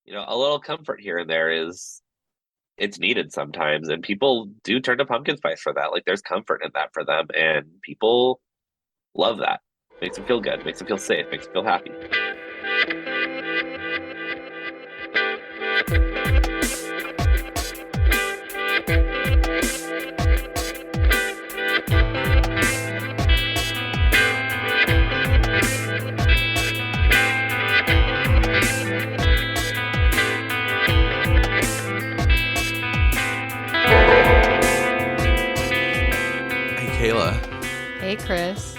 A little comfort here and there is it's needed sometimes, and people do turn to pumpkin spice for that. Like there's comfort in that for them, and people love that. Makes them feel good, makes them feel safe, makes them feel happy. Kayla. Hey, Chris.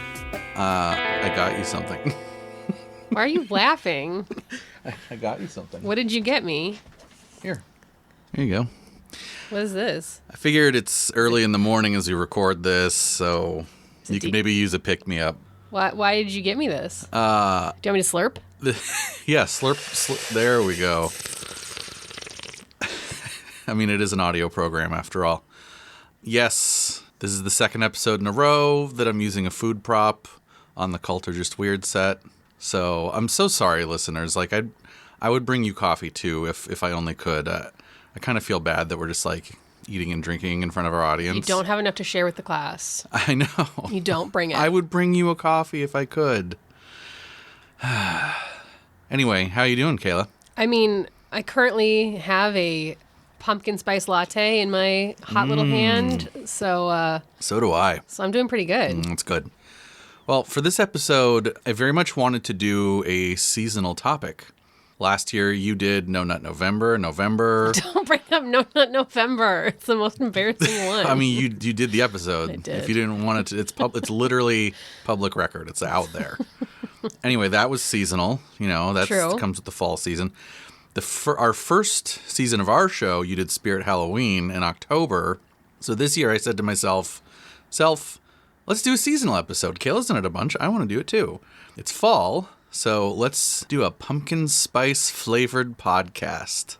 I got you something. Why are you laughing? I got you something. What did you get me? Here you go. What is this? I figured it's early in the morning as we record this, so you could maybe use a pick-me-up. Why did you get me this? Do you want me to slurp? Yeah, slurp. There we go. I mean, it is an audio program after all. Yes, this is the second episode in a row that I'm using a food prop on the Cult or Just Weird set. So I'm so sorry, listeners. Like, I would bring you coffee, too, if I only could. I kind of feel bad that we're just, like, eating and drinking in front of our audience. You don't have enough to share with the class. I know. You don't bring it. I would bring you a coffee if I could. Anyway, how you doing, Kayla? I mean, I currently have a pumpkin spice latte in my hot little hand, so do I. So I'm doing pretty good. That's good. Well, for this episode, I very much wanted to do a seasonal topic. Last year, you did No Nut November. Don't bring up No Nut November. It's the most embarrassing one. I mean, you did the episode. I did. If you didn't want it to, it's literally public record. It's out there. Anyway, that was seasonal. You know, that comes with the fall season. Our first season of our show, you did Spirit Halloween in October. So this year I said to myself, let's do a seasonal episode. Kayla's done it a bunch. I want to do it too. It's fall, so let's do a pumpkin spice flavored podcast.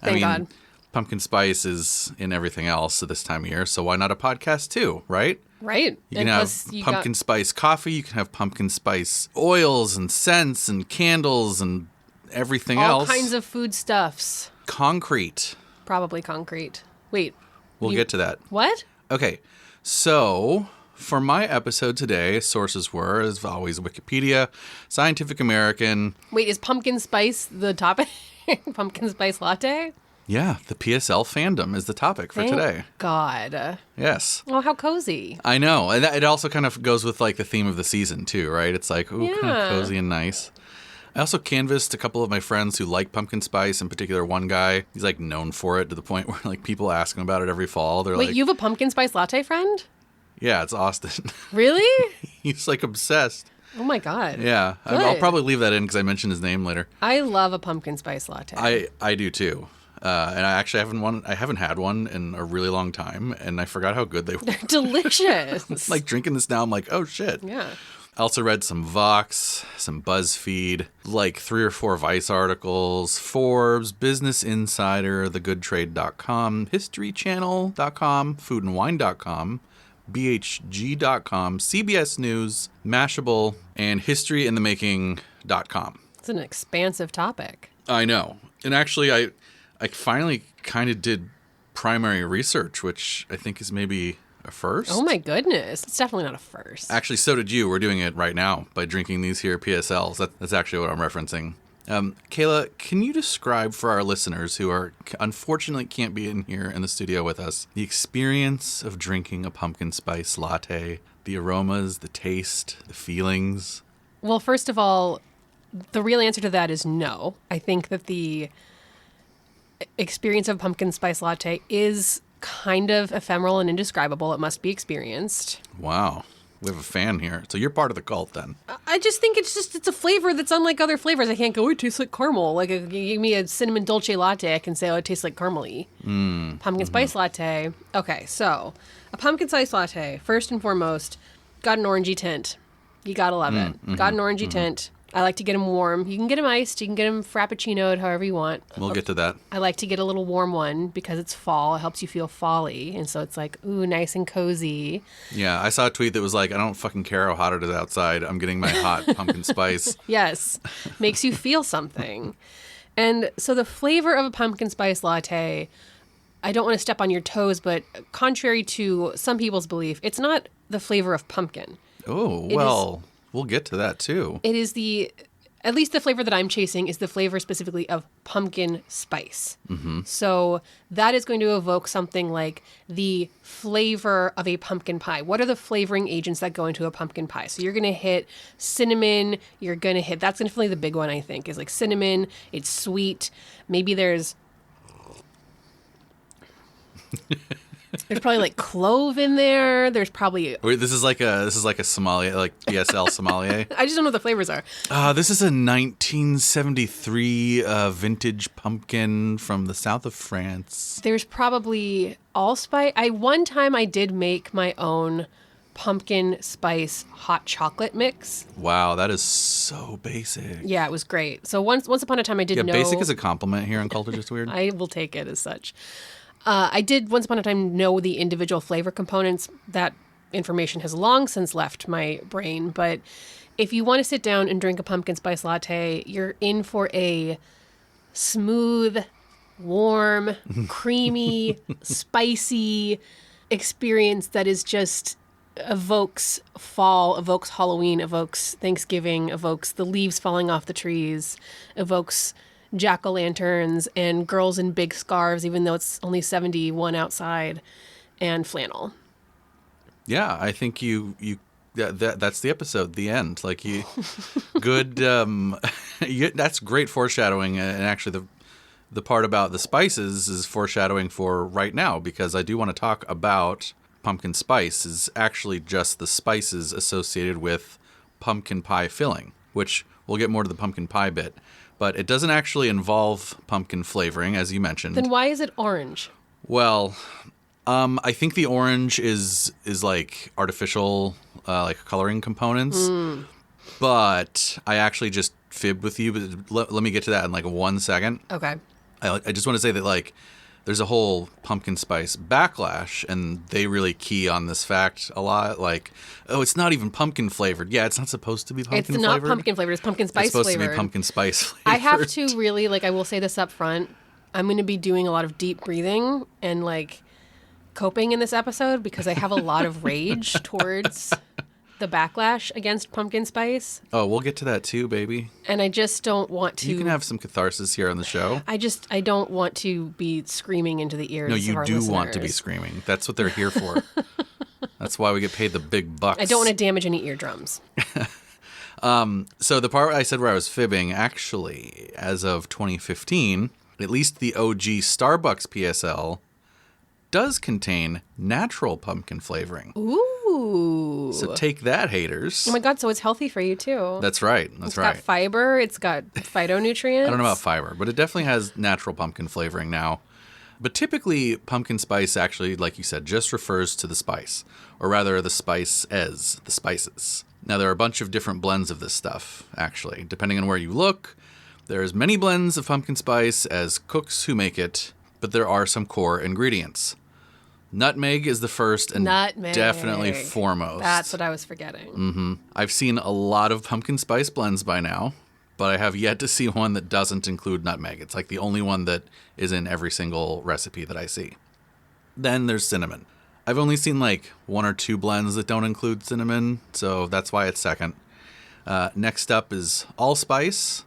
Thank God. Pumpkin spice is in everything else at this time of year, so why not a podcast too, right? Right. You can have pumpkin spice coffee. You can have pumpkin spice oils and scents and candles and everything else. All kinds of foodstuffs. Concrete. Probably concrete. Wait. We'll get to that. What? Okay. So, for my episode today, sources were, as always, Wikipedia, Scientific American. Wait, is pumpkin spice the topic? Pumpkin spice latte? Yeah, the PSL fandom is the topic for today. God. Yes. Oh, how cozy. I know. And it also kind of goes with, like, the theme of the season, too, right? It's like, ooh, kind of cozy and nice. I also canvassed a couple of my friends who like pumpkin spice, in particular one guy. He's like known for it to the point where like people ask him about it every fall. They're Wait, like, you have a pumpkin spice latte friend? Yeah, it's Austin. Really? He's like obsessed. Oh my God. Yeah. I'll probably leave that in because I mentioned his name later. I love a pumpkin spice latte. I do too. And I actually haven't had one in a really long time, and I forgot how good they were. They're delicious. Like drinking this now, I'm like, oh shit. Yeah. I also read some Vox, some BuzzFeed, like 3 or 4 Vice articles, Forbes, Business Insider, thegoodtrade.com, historychannel.com, foodandwine.com, bhg.com, CBS News, Mashable, and historyinthemaking.com. It's an expansive topic. I know. And actually, I finally kind of did primary research, which I think is maybe a first. Oh my goodness. It's definitely not a first. Actually, so did you. We're doing it right now by drinking these here PSLs. That's actually what I'm referencing. Kayla, can you describe for our listeners who are unfortunately can't be in here in the studio with us, the experience of drinking a pumpkin spice latte, the aromas, the taste, the feelings? Well, first of all, the real answer to that is no. I think that the experience of pumpkin spice latte is kind of ephemeral and indescribable. It must be experienced. Wow. We have a fan here. So you're part of the cult then. I just think it's a flavor that's unlike other flavors. I can't go, it tastes like caramel. Like, you give me a cinnamon dolce latte, I can say, oh, it tastes like caramel-y. Pumpkin spice latte. Okay, so a pumpkin spice latte, first and foremost, got an orangey tint. You gotta love it. Got an orangey tint. I like to get them warm. You can get them iced. You can get them frappuccinoed, however you want. We'll get to that. I like to get a little warm one because it's fall. It helps you feel fall-y. And so it's like, ooh, nice and cozy. Yeah, I saw a tweet that was like, I don't fucking care how hot it is outside. I'm getting my hot pumpkin spice. Yes. Makes you feel something. And so the flavor of a pumpkin spice latte, I don't want to step on your toes, but contrary to some people's belief, it's not the flavor of pumpkin. Oh, well, we'll get to that too. It is at least the flavor that I'm chasing is the flavor specifically of pumpkin spice. Mm-hmm. So that is going to evoke something like the flavor of a pumpkin pie. What are the flavoring agents that go into a pumpkin pie? So you're going to hit cinnamon. That's definitely the big one, I think, is like cinnamon. It's sweet. Maybe there's probably like clove in there. There's probably This is like a sommelier, like PSL sommelier. I just don't know what the flavors are. This is a 1973 vintage pumpkin from the south of France. There's probably allspice. One time I did make my own pumpkin spice hot chocolate mix. Wow, that is so basic. Yeah, it was great. So once upon a time I did know. Basic is a compliment here on Culture Just Weird. I will take it as such. I did once upon a time know the individual flavor components. That information has long since left my brain. But if you want to sit down and drink a pumpkin spice latte, you're in for a smooth, warm, creamy, spicy experience that is just evokes fall, evokes Halloween, evokes Thanksgiving, evokes the leaves falling off the trees, evokes jack-o'-lanterns and girls in big scarves, even though it's only 71 outside, and flannel. Yeah, I think that's the episode, the end. Like good. That's great foreshadowing, and actually the part about the spices is foreshadowing for right now, because I do want to talk about pumpkin spice is actually just the spices associated with pumpkin pie filling, which we'll get more to the pumpkin pie bit. But it doesn't actually involve pumpkin flavoring, as you mentioned. Then why is it orange? Well, I think the orange is like artificial, like coloring components. But I actually just fibbed with you. But let me get to that in like 1 second. Okay. I just want to say that like there's a whole pumpkin spice backlash, and they really key on this fact a lot. Like, oh, it's not even pumpkin flavored. Yeah, it's not supposed to be pumpkin flavored. It's not pumpkin flavored. It's pumpkin spice flavored. It's supposed to be pumpkin spice flavored. I have to really, I will say this up front. I'm going to be doing a lot of deep breathing and coping in this episode because I have a lot of rage towards the backlash against pumpkin spice. Oh, we'll get to that too, baby. And I just don't want to. You can have some catharsis here on the show. I don't want to be screaming into the ears of our listeners. No, you do want to be screaming. That's what they're here for. That's why we get paid the big bucks. I don't want to damage any eardrums. So the part I said where I was fibbing, actually, as of 2015, at least the OG Starbucks PSL does contain natural pumpkin flavoring. Ooh. So take that, haters. Oh my God, so it's healthy for you too. That's right. It's got fiber. It's got phytonutrients. I don't know about fiber, but it definitely has natural pumpkin flavoring now. But typically, pumpkin spice actually, like you said, just refers to the spice. Or rather, the spices. Now, there are a bunch of different blends of this stuff, actually. Depending on where you look, there's many blends of pumpkin spice as cooks who make it, but there are some core ingredients. Nutmeg is the first and definitely foremost. That's what I was forgetting. Mm-hmm. I've seen a lot of pumpkin spice blends by now, but I have yet to see one that doesn't include nutmeg. It's like the only one that is in every single recipe that I see. Then there's cinnamon. I've only seen 1 or 2 blends that don't include cinnamon, so that's why it's second. Next up is allspice.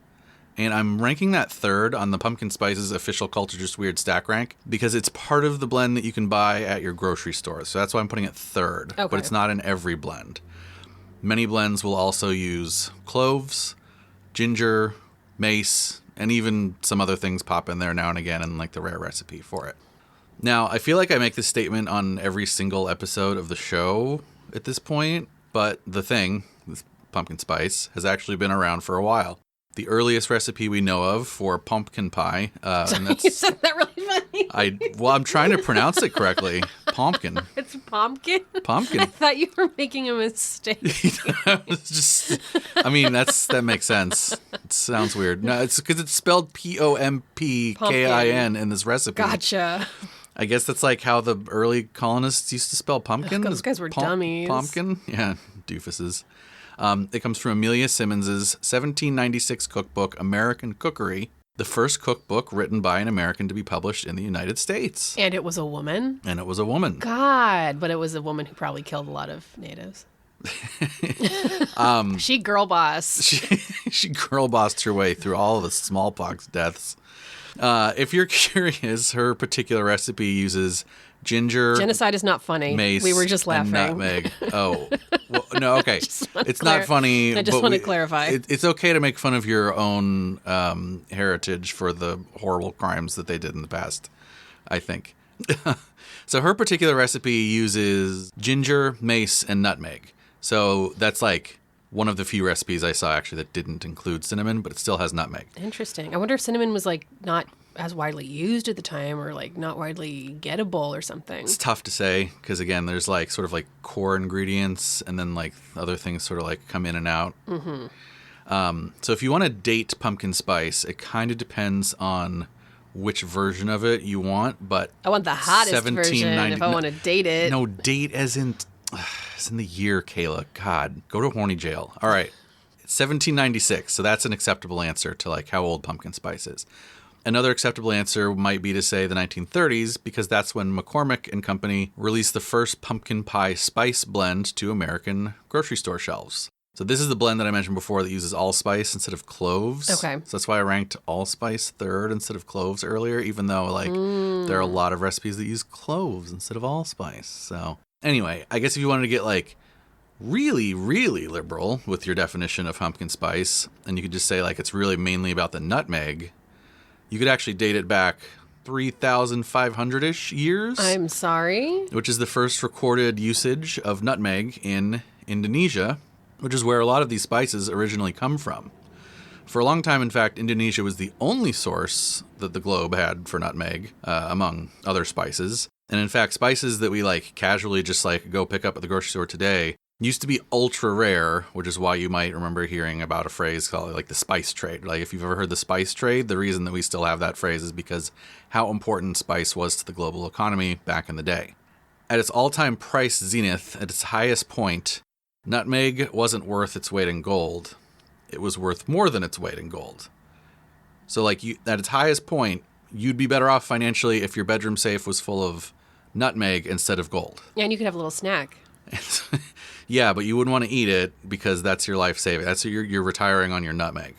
And I'm ranking that third on the Pumpkin Spice's official Culture Just Weird stack rank because it's part of the blend that you can buy at your grocery store. So that's why I'm putting it third. Okay. But it's not in every blend. Many blends will also use cloves, ginger, mace, and even some other things pop in there now and again in the rare recipe for it. Now, I feel like I make this statement on every single episode of the show at this point, but the thing, this pumpkin spice, has actually been around for a while. The earliest recipe we know of for pumpkin pie. And that's, you said that really funny. I'm trying to pronounce it correctly. Pumpkin. It's pumpkin? Pumpkin. I thought you were making a mistake. That makes sense. It sounds weird. No, it's because it's spelled Pompkin in this recipe. Gotcha. I guess that's how the early colonists used to spell pumpkin. Those guys were dummies. Pumpkin? Yeah, doofuses. It comes from Amelia Simmons's 1796 cookbook, American Cookery. The first cookbook written by an American to be published in the United States. And it was a woman? And it was a woman. God, but it was a woman who probably killed a lot of natives. She girl boss. She girl bossed her way through all the smallpox deaths. If you're curious, her particular recipe uses ginger. Genocide is not funny. Mace. We were just laughing. And nutmeg. Oh, well, no. Okay, it's not funny. I just want to clarify. It's okay to make fun of your own heritage for the horrible crimes that they did in the past, I think. So her particular recipe uses ginger, mace, and nutmeg. So that's like one of the few recipes I saw actually that didn't include cinnamon, but it still has nutmeg. Interesting. I wonder if cinnamon was like not as widely used at the time or like not widely gettable or something. It's tough to say because, again, there's like sort of like core ingredients and then like other things sort of like come in and out. Mm-hmm. So if you want to date pumpkin spice, it kind of depends on which version of it you want, but I want the hottest version if I want to date it. No, date as in the year, Kayla. God, go to horny jail. All right. 1796. So that's an acceptable answer to like how old pumpkin spice is. Another acceptable answer might be to say the 1930s, because that's when McCormick and Company released the first pumpkin pie spice blend to American grocery store shelves. So this is the blend that I mentioned before that uses allspice instead of cloves. Okay. So that's why I ranked allspice third instead of cloves earlier, even though like there are a lot of recipes that use cloves instead of allspice. So anyway, I guess if you wanted to get like really, really liberal with your definition of pumpkin spice, and you could just say like it's really mainly about the nutmeg, you could actually date it back 3,500-ish years. I'm sorry? Which is the first recorded usage of nutmeg in Indonesia, which is where a lot of these spices originally come from. For a long time, in fact, Indonesia was the only source that the globe had for nutmeg, among other spices. And in fact, spices that we like casually just like go pick up at the grocery store today used to be ultra rare, which is why you might remember hearing about a phrase called like the spice trade. Like if you've ever heard the spice trade, the reason that we still have that phrase is because how important spice was to the global economy back in the day. At its all-time price zenith, at its highest point, nutmeg wasn't worth its weight in gold. It was worth more than its weight in gold. So like at its highest point, you'd be better off financially if your bedroom safe was full of nutmeg instead of gold. Yeah, and you could have a little snack. Yeah, but you wouldn't want to eat it because that's your life saving. That's you're retiring on your nutmeg.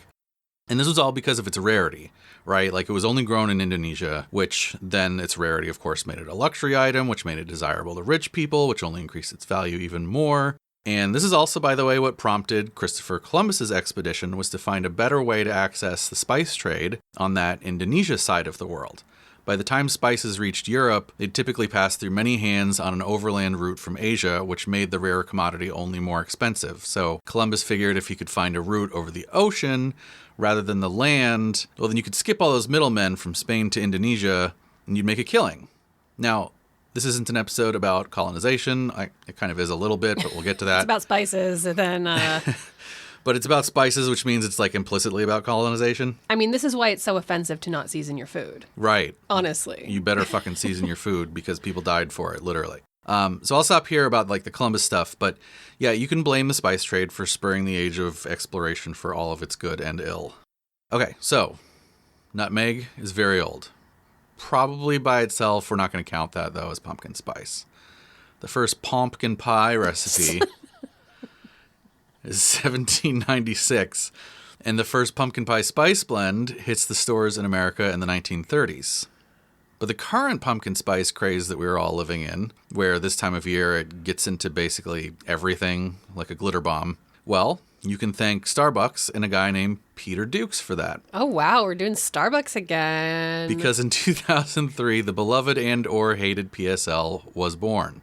And this was all because of its rarity, right? Like it was only grown in Indonesia, which then its rarity, of course, made it a luxury item, which made it desirable to rich people, which only increased its value even more. And this is also, by the way, what prompted Christopher Columbus's expedition was to find a better way to access the spice trade on that Indonesia side of the world. By the time spices reached Europe, they'd typically pass through many hands on an overland route from Asia, which made the rare commodity only more expensive. So Columbus figured if he could find a route over the ocean rather than the land, well, then you could skip all those middlemen from Spain to Indonesia and you'd make a killing. Now, this isn't an episode about colonization. It kind of is a little bit, but we'll get to that. It's about spices, and then... But it's about spices, which means it's like implicitly about colonization. I mean, this is why it's so offensive to not season your food. Right. Honestly. You better fucking season your food because people died for it, literally. So I'll stop here about like the Columbus stuff. But yeah, you can blame the spice trade for spurring the age of exploration for all of its good and ill. Okay, so nutmeg is very old. Probably by itself, we're not going to count that, though, as pumpkin spice. The first pumpkin pie recipe is 1796, and the first pumpkin pie spice blend hits the stores in America in the 1930s. But the current pumpkin spice craze that we're all living in, where this time of year it gets into basically everything like a glitter bomb, well, you can thank Starbucks and a guy named Peter Dukes for that. Oh, wow. We're doing Starbucks again. Because in 2003, the beloved and or hated PSL was born.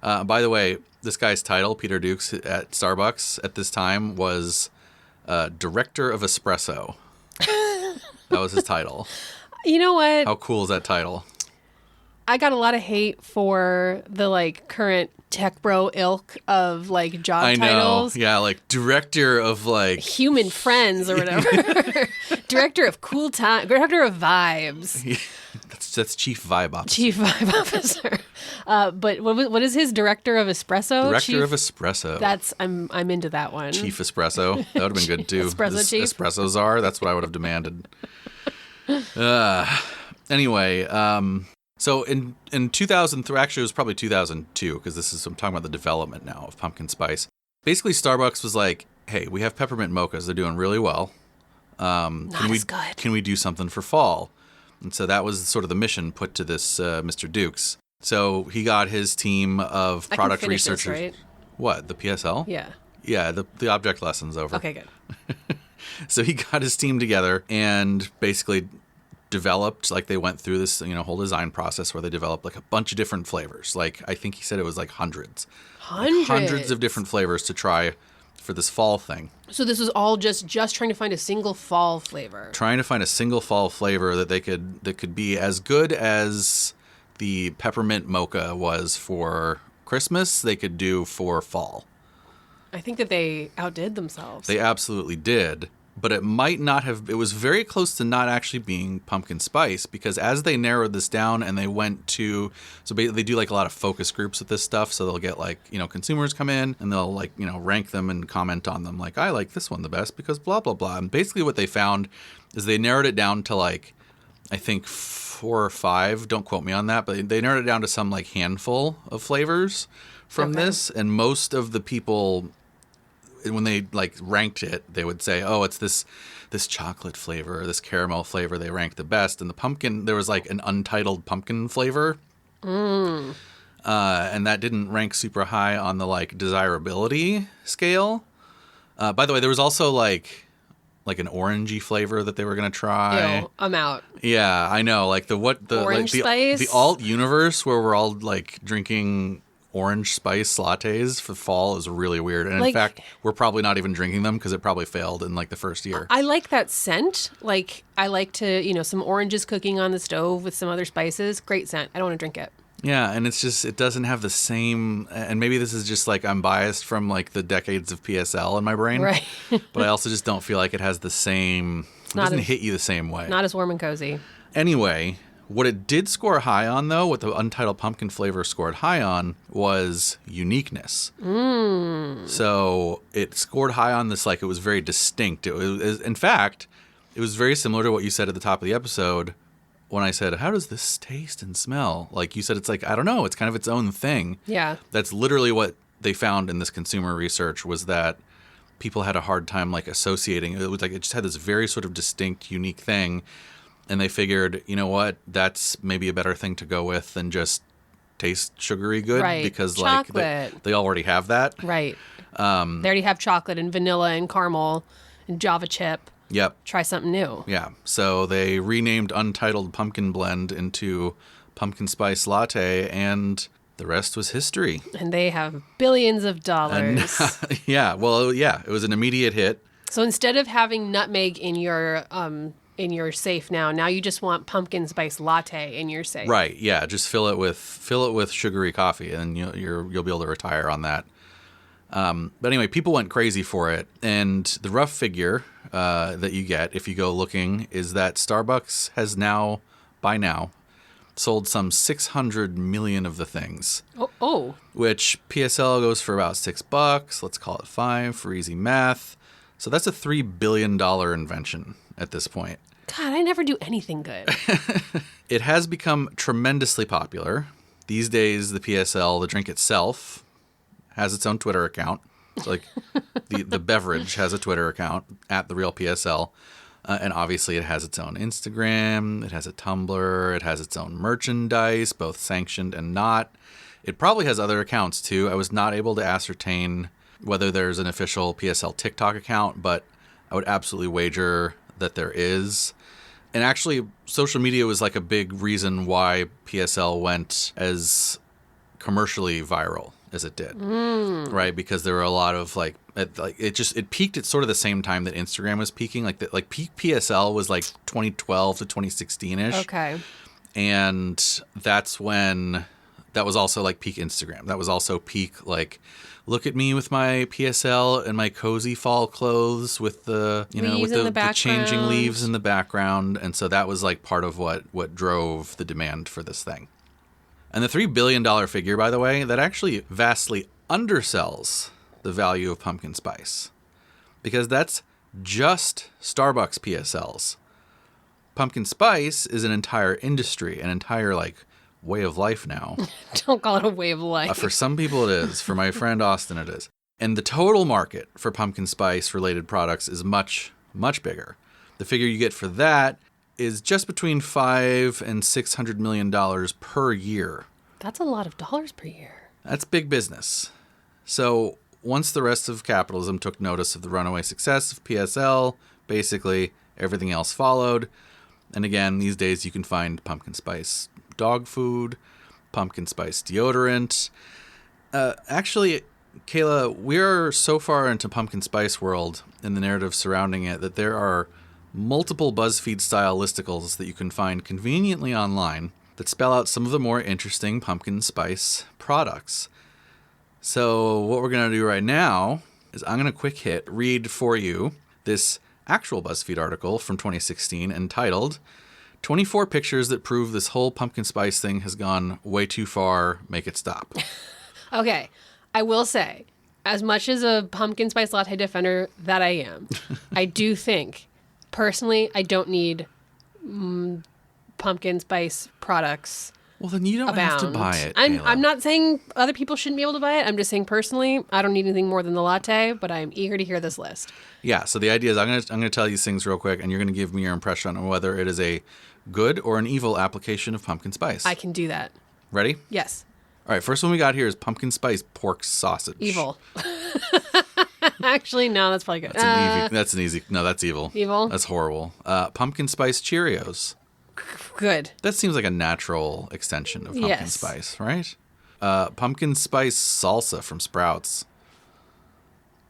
By the way, this guy's title, Peter Dukes at Starbucks at this time, was Director of Espresso. That was his title. You know what? How cool is that title? I got a lot of hate for the like current tech bro ilk of like job titles. Yeah, like director of like human friends or whatever. Director of cool time. Director of vibes. That's chief vibe officer. Chief vibe officer. But what is his director of espresso? Director of espresso. That's I'm into that one. Chief espresso. That would have been good too. Espresso chief. Espresso czar. That's what I would have demanded. Anyway, so in 2003, actually it was probably 2002, because I'm talking about the development now of pumpkin spice. Basically, Starbucks was like, hey, we have peppermint mochas. They're doing really well. Not as good. Can we do something for fall? And so that was sort of the mission put to this Mr. Dukes. So he got his team of product researchers. This, right? What, the PSL? Yeah. Yeah, the object lesson's over. Okay, good. So he got his team together and basically developed, like they went through this, whole design process where they developed like a bunch of different flavors. Like I think he said it was like hundreds. Hundreds of different flavors to try for this fall thing. So this was all just trying to find a single fall flavor. Trying to find a single fall flavor that could be as good as the peppermint mocha was for Christmas, they could do for fall. I think that they outdid themselves. They absolutely did. But it might not have, it was very close to not actually being pumpkin spice, because as they narrowed this down and they went to, so they do like a lot of focus groups with this stuff. So they'll get like, consumers come in and they'll like, rank them and comment on them. Like, I like this one the best because blah, blah, blah. And basically what they found is they narrowed it down to like, I think 4 or 5, don't quote me on that, but they narrowed it down to some like handful of flavors from this. And most of the people, when they like ranked it, they would say, oh, it's this chocolate flavor or this caramel flavor they ranked the best. And the pumpkin, there was like an untitled pumpkin flavor. And that didn't rank super high on the like desirability scale. By the way, there was also like an orangey flavor that they were going to try. Ew, I'm out. Yeah, I know. Like orange spice? The alt universe where we're all like drinking orange spice lattes for fall is really weird. And in fact, we're probably not even drinking them because it probably failed in like the first year. I like that scent. Like I like to, some oranges cooking on the stove with some other spices. Great scent. I don't want to drink it. Yeah, and it's just, it doesn't have the same, and maybe this is just like I'm biased from like the decades of PSL in my brain. Right. But I also just don't feel like it has the same, it doesn't hit you the same way. Not as warm and cozy. Anyway, what it did score high on, though, what the untitled pumpkin flavor scored high on, was uniqueness. So it scored high on this, like it was very distinct. It was, in fact, it was very similar to what you said at the top of the episode when I said, how does this taste and smell? Like you said, it's like, I don't know, it's kind of its own thing. Yeah. That's literally what they found in this consumer research, was that people had a hard time like associating. It was like it just had this very sort of distinct, unique thing. And they figured, you know what, that's maybe a better thing to go with than just taste sugary good. Right. Because chocolate. like they already have that. Right. They already have chocolate and vanilla and caramel and Java chip. Yep. Try something new. Yeah. So they renamed Untitled Pumpkin Blend into Pumpkin Spice Latte, and the rest was history. And they have billions of dollars. And, yeah. Well, yeah. It was an immediate hit. So instead of having nutmeg in your safe now you just want pumpkin spice latte in your safe. Right. Yeah. Just fill it with sugary coffee, and you'll be able to retire on that. But anyway, people went crazy for it, and the rough figure that you get if you go looking is that Starbucks has by now sold some 600 million of the things. Oh. Which PSL goes for about $6. Let's call it $5 for easy math. So that's a $3 billion invention at this point. God, I never do anything good. It has become tremendously popular. These days, the PSL, the drink itself, has its own Twitter account. So like the beverage has a Twitter account at the real PSL. And obviously it has its own Instagram. It has a Tumblr. It has its own merchandise, both sanctioned and not. It probably has other accounts too. I was not able to ascertain whether there's an official PSL TikTok account, but I would absolutely wager that there is. And actually, social media was like a big reason why PSL went as commercially viral as it did, right? Because there were a lot of it peaked at sort of the same time that Instagram was peaking. Like peak PSL was like 2012 to 2016-ish. Okay. And that's when that was also like peak Instagram. That was also peak like, look at me with my PSL and my cozy fall clothes with the the changing leaves in the background. And so that was like part of what drove the demand for this thing. And the $3 billion figure, by the way, that actually vastly undersells the value of pumpkin spice, because that's just Starbucks PSLs. pumpkin spice is an entire industry, an entire, like, way of life now. Don't call it a way of life. For some people it is. For my friend Austin it is. And the total market for pumpkin spice related products is much, much bigger. The figure you get for that is just between $500 and $600 million per year. That's a lot of dollars per year. That's big business. So once the rest of capitalism took notice of the runaway success of PSL, basically everything else followed. And again, these days you can find pumpkin spice dog food, pumpkin spice deodorant. Actually, Kayla, we're so far into pumpkin spice world and the narrative surrounding it that there are multiple BuzzFeed-style listicles that you can find conveniently online that spell out some of the more interesting pumpkin spice products. So what we're going to do right now is I'm going to quick hit read for you this actual BuzzFeed article from 2016 entitled 24 Pictures That Prove This Whole Pumpkin Spice Thing Has Gone Way Too Far. Make it stop. Okay. I will say, as much as a pumpkin spice latte defender that I am, I do think, personally, I don't need pumpkin spice products. Well, then you don't have to buy it. I'm not saying other people shouldn't be able to buy it. I'm just saying personally, I don't need anything more than the latte, but I'm eager to hear this list. Yeah, so the idea is I'm gonna tell you these things real quick, and you're going to give me your impression on whether it is a good or an evil application of pumpkin spice. I can do that. Ready? Yes. All right, first one we got here is pumpkin spice pork sausage. Evil. Actually, no, that's probably good. That's an easy. No, that's evil. Evil? That's horrible. Pumpkin spice Cheerios. Good. That seems like a natural extension of pumpkin spice, right? Pumpkin spice salsa from Sprouts.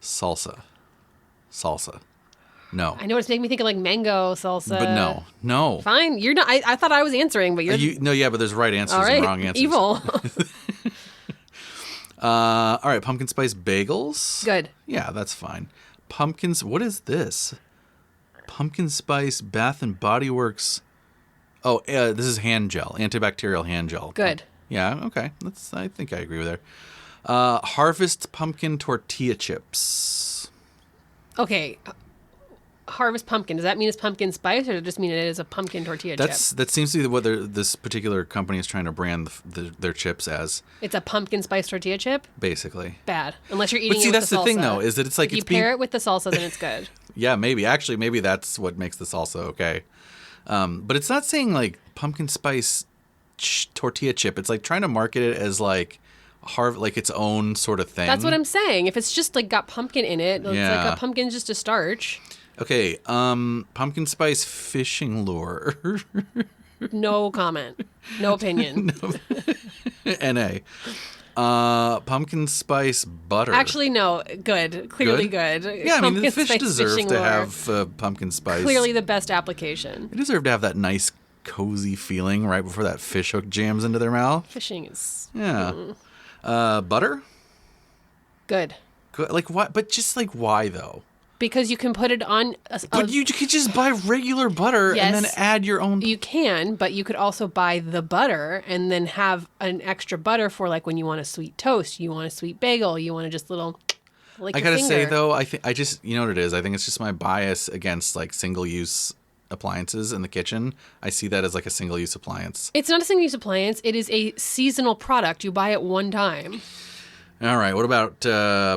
Salsa. No. I know it's making me think of like mango salsa. But no. Fine. You're not. I thought I was answering, but you're. But there's right answers all right. and wrong answers. Evil. All right, pumpkin spice bagels. Good. Yeah, that's fine. What is this? Pumpkin spice Bath and Body Works. Oh, this is hand gel, antibacterial hand gel. Good. Yeah, okay. I think I agree with her. Harvest pumpkin tortilla chips. Okay. Harvest pumpkin. Does that mean it's pumpkin spice, or does it just mean it is a pumpkin tortilla chip? That seems to be what this particular company is trying to brand their chips as. It's a pumpkin spice tortilla chip? Basically. Bad. Unless you're eating it with the salsa. But see, that's the thing, though, is that it's like if you pair it with the salsa, then it's good. Yeah, maybe. Actually, maybe that's what makes the salsa okay. But it's not saying, like, pumpkin spice tortilla chip. It's, like, trying to market it as, like, like its own sort of thing. That's what I'm saying. If it's just, like, got pumpkin in it, it's like a pumpkin's just a starch. Okay, pumpkin spice fishing lure. No comment. No opinion. N.A. Pumpkin spice butter. Actually, no. Good. Clearly good. Yeah, I mean, the fish deserve to have pumpkin spice. Clearly the best application. They deserve to have that nice, cozy feeling right before that fish hook jams into their mouth. Fishing is... Yeah. Butter? Good. Good. Like, why? But just, like, why, though? Because you can put it on... But you could just buy regular butter and then add your own... You can, but you could also buy the butter and then have an extra butter for, like, when you want a sweet toast, you want a sweet bagel, you want to just little... I gotta say, though, I just... You know what it is? I think it's just my bias against, like, single-use appliances in the kitchen. I see that as, like, a single-use appliance. It's not a single-use appliance. It is a seasonal product. You buy it one time. All right. What about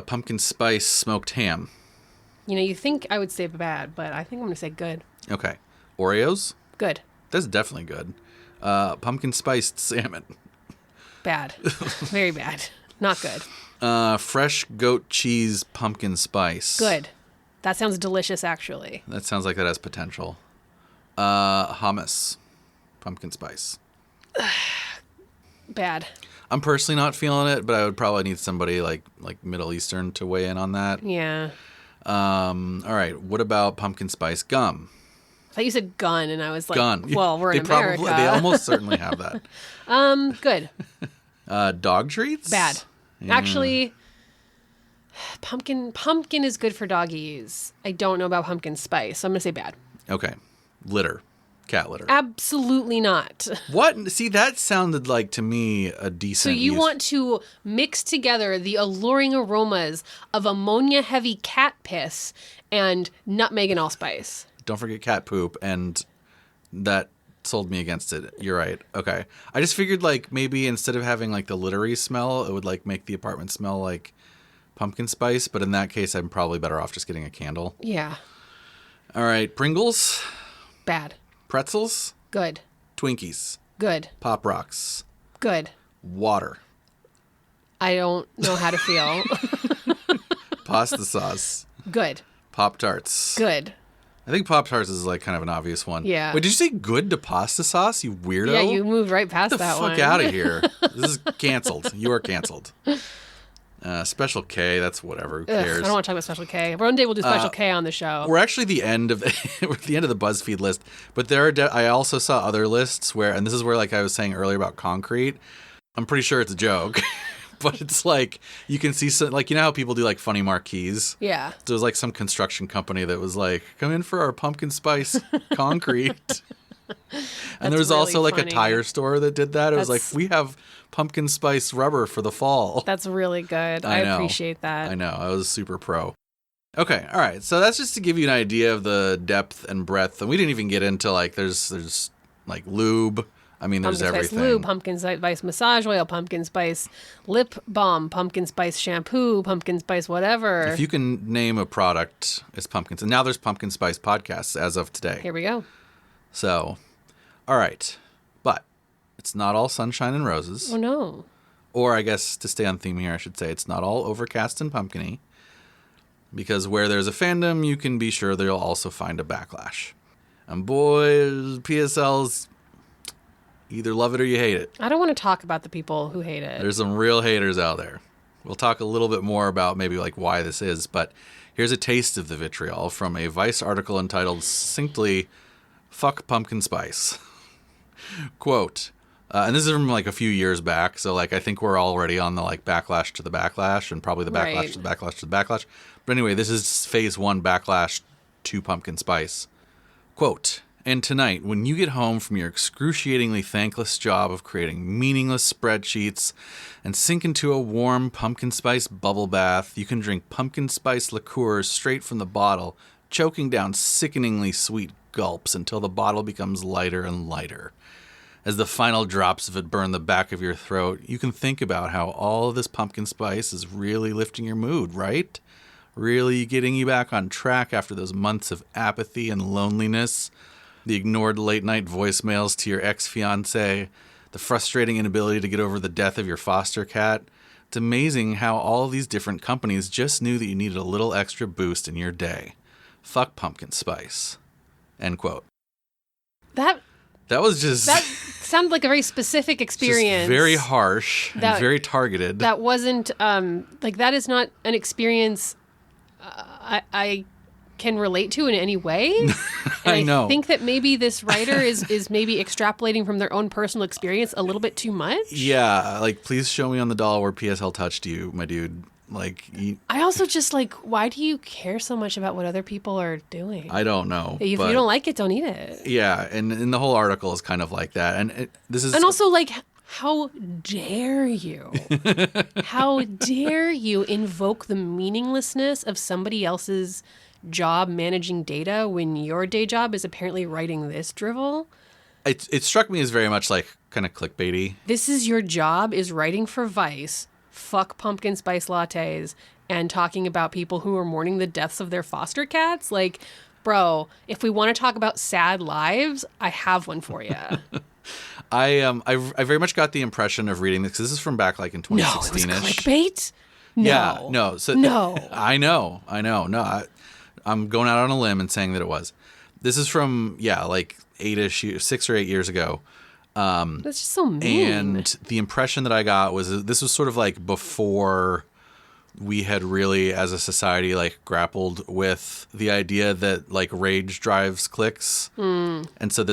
pumpkin spice smoked ham? You know, you think I would say bad, but I think I'm going to say good. Okay. Oreos? Good. That's definitely good. Pumpkin spiced salmon. Bad. Very bad. Not good. Fresh goat cheese pumpkin spice. Good. That sounds delicious, actually. That sounds like that has potential. Hummus pumpkin spice. Bad. I'm personally not feeling it, but I would probably need somebody like Middle Eastern to weigh in on that. Yeah. All right. What about pumpkin spice gum? I thought you said gun, and I was like, gun. Well, we're in America. They almost certainly have that. Good. Dog treats? Bad. Yeah. Actually, pumpkin is good for doggies. I don't know about pumpkin spice, so I'm going to say bad. Okay. Litter. Cat litter. Absolutely not. What? See, that sounded like to me a decent So you want to mix together the alluring aromas of ammonia-heavy cat piss and nutmeg and allspice. Don't forget cat poop and that sold me against it. You're right. Okay. I just figured like maybe instead of having like the littery smell, it would like make the apartment smell like pumpkin spice. But in that case, I'm probably better off just getting a candle. Yeah. All right. Pringles. Bad. Pretzels. Good. Twinkies. Good. Pop Rocks. Good. Water. I don't know how to feel. Pasta sauce. Good. Pop-Tarts. Good. I think Pop-Tarts is like kind of an obvious one. Yeah. Wait, did you say good to pasta sauce, you weirdo? Yeah, you moved right past Get the that fuck one. out of here. This is canceled. You are canceled. Special K, that's whatever. Who cares? I don't want to talk about Special K. One day we'll do Special K on the show. We're actually the end of we're at the end of the BuzzFeed list, but there are I also saw other lists where, and this is where like I was saying earlier about concrete. I'm pretty sure it's a joke. But it's like, you can see some, like, you know how people do like funny marquees? Yeah. There was like some construction company that was like, come in for our pumpkin spice concrete. And there was really also like funny. a tire store that did that. It was like, That's- we have pumpkin spice rubber for the fall. That's really good. I know. appreciate that. I know. I was super pro. Okay. All right. So that's just to give you an idea of the depth and breadth. And we didn't even get into like, there's like lube. I mean, there's Pumpkin everything. spice lube, pumpkin spice massage oil, pumpkin spice lip balm, pumpkin spice shampoo, pumpkin spice whatever. If you can name a product, it's pumpkins. And now there's pumpkin spice podcasts as of today. Here we go. So, all right. But it's not all sunshine and roses. Oh, no. Or I guess to stay on theme here, I should say it's not all overcast and pumpkin-y. Because where there's a fandom, you can be sure they'll also find a backlash. And boy, PSL's either love it or you hate it. I don't want to talk about the people who hate it. There's some real haters out there. We'll talk a little bit more about maybe like why this is, but here's a taste of the vitriol from a Vice article entitled succinctly, "Fuck Pumpkin Spice." Quote, and this is from like a few years back, so like I think we're already on the like backlash to the backlash and probably the backlash Right. to the backlash to the backlash. But anyway, this is phase 1 backlash to pumpkin spice. Quote, "And tonight, when you get home from your excruciatingly thankless job of creating meaningless spreadsheets and sink into a warm pumpkin spice bubble bath, you can drink pumpkin spice liqueur straight from the bottle, choking down sickeningly sweet gulps until the bottle becomes lighter and lighter. As the final drops of it burn the back of your throat, you can think about how all of this pumpkin spice is really lifting your mood, right? Really getting you back on track after those months of apathy and loneliness. The ignored late-night voicemails to your ex-fiancé, the frustrating inability to get over the death of your foster cat. It's amazing how all of these different companies just knew that you needed a little extra boost in your day. Fuck pumpkin spice." End quote. That That sounded like a very specific experience. just very harsh and That- very targeted. That wasn't, like, that is not an experience I can relate to in any way. And I know. I think that maybe this writer is maybe extrapolating from their own personal experience a little bit too much. Yeah, like, please show me on the doll where PSL touched you, my dude. Like, I also just, like, why do you care so much about what other people are doing? I don't know. If but- you don't like it, don't eat it. Yeah, and the whole article is kind of like that. And this is... And also, like, how dare you? How dare you invoke the meaninglessness of somebody else's job managing data when your day job is apparently writing this drivel? It struck me as very much like kind of clickbaity. This is your job, is writing for Vice, fuck pumpkin spice lattes, and talking about people who are mourning the deaths of their foster cats? Like, bro, if we want to talk about sad lives, I have one for you. I very much got the impression of reading this, because this is from back like in No, it was 2016-ish. clickbait? No. Yeah, no. So No. I know. No, I'm going out on a limb and saying that it was. This is from, like 6 or 8 years ago. That's just so mean. And the impression that I got was this was sort of like before we had really, as a society, like grappled with the idea that like rage drives clicks. And so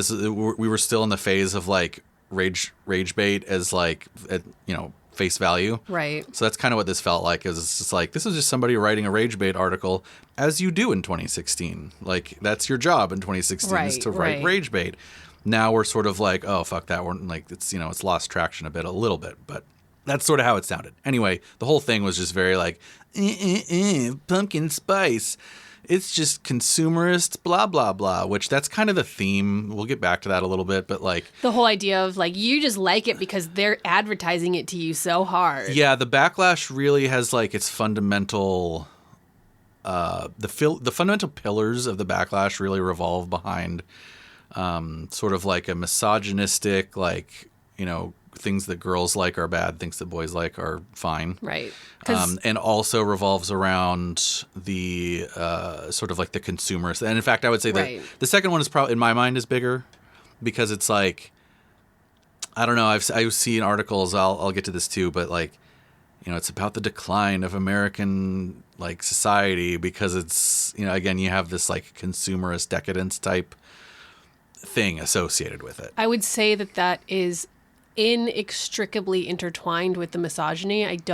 we were still in the phase of like rage bait as like, at, face value. Right. So that's kind of what this felt like. It's just like, this is just somebody writing a rage bait article, as you do in 2016. Like, that's your job in 2016 is to write rage bait. Now we're sort of like, oh, fuck that. We're like, it's lost traction a little bit, but that's sort of how it sounded. Anyway, the whole thing was just very like, pumpkin spice. it's just consumerist, blah, blah, blah, which that's kind of the theme. We'll get back to that a little bit, but like... The whole idea of like, you just like it because they're advertising it to you so hard. Yeah, the backlash really has like its fundamental... the fundamental pillars of the backlash really revolve behind sort of like a misogynistic, like, you know, things that girls like are bad, things that boys like are fine. Right. And also revolves around the sort of like the consumerist. And in fact, I would say that the second one is probably, in my mind, is bigger because it's like, I don't know, I've seen articles, I'll get to this too, but like, you know, it's about the decline of American like society because it's, you know, again, you have this like consumerist decadence type thing associated with it. I would say that is inextricably intertwined with the misogyny. And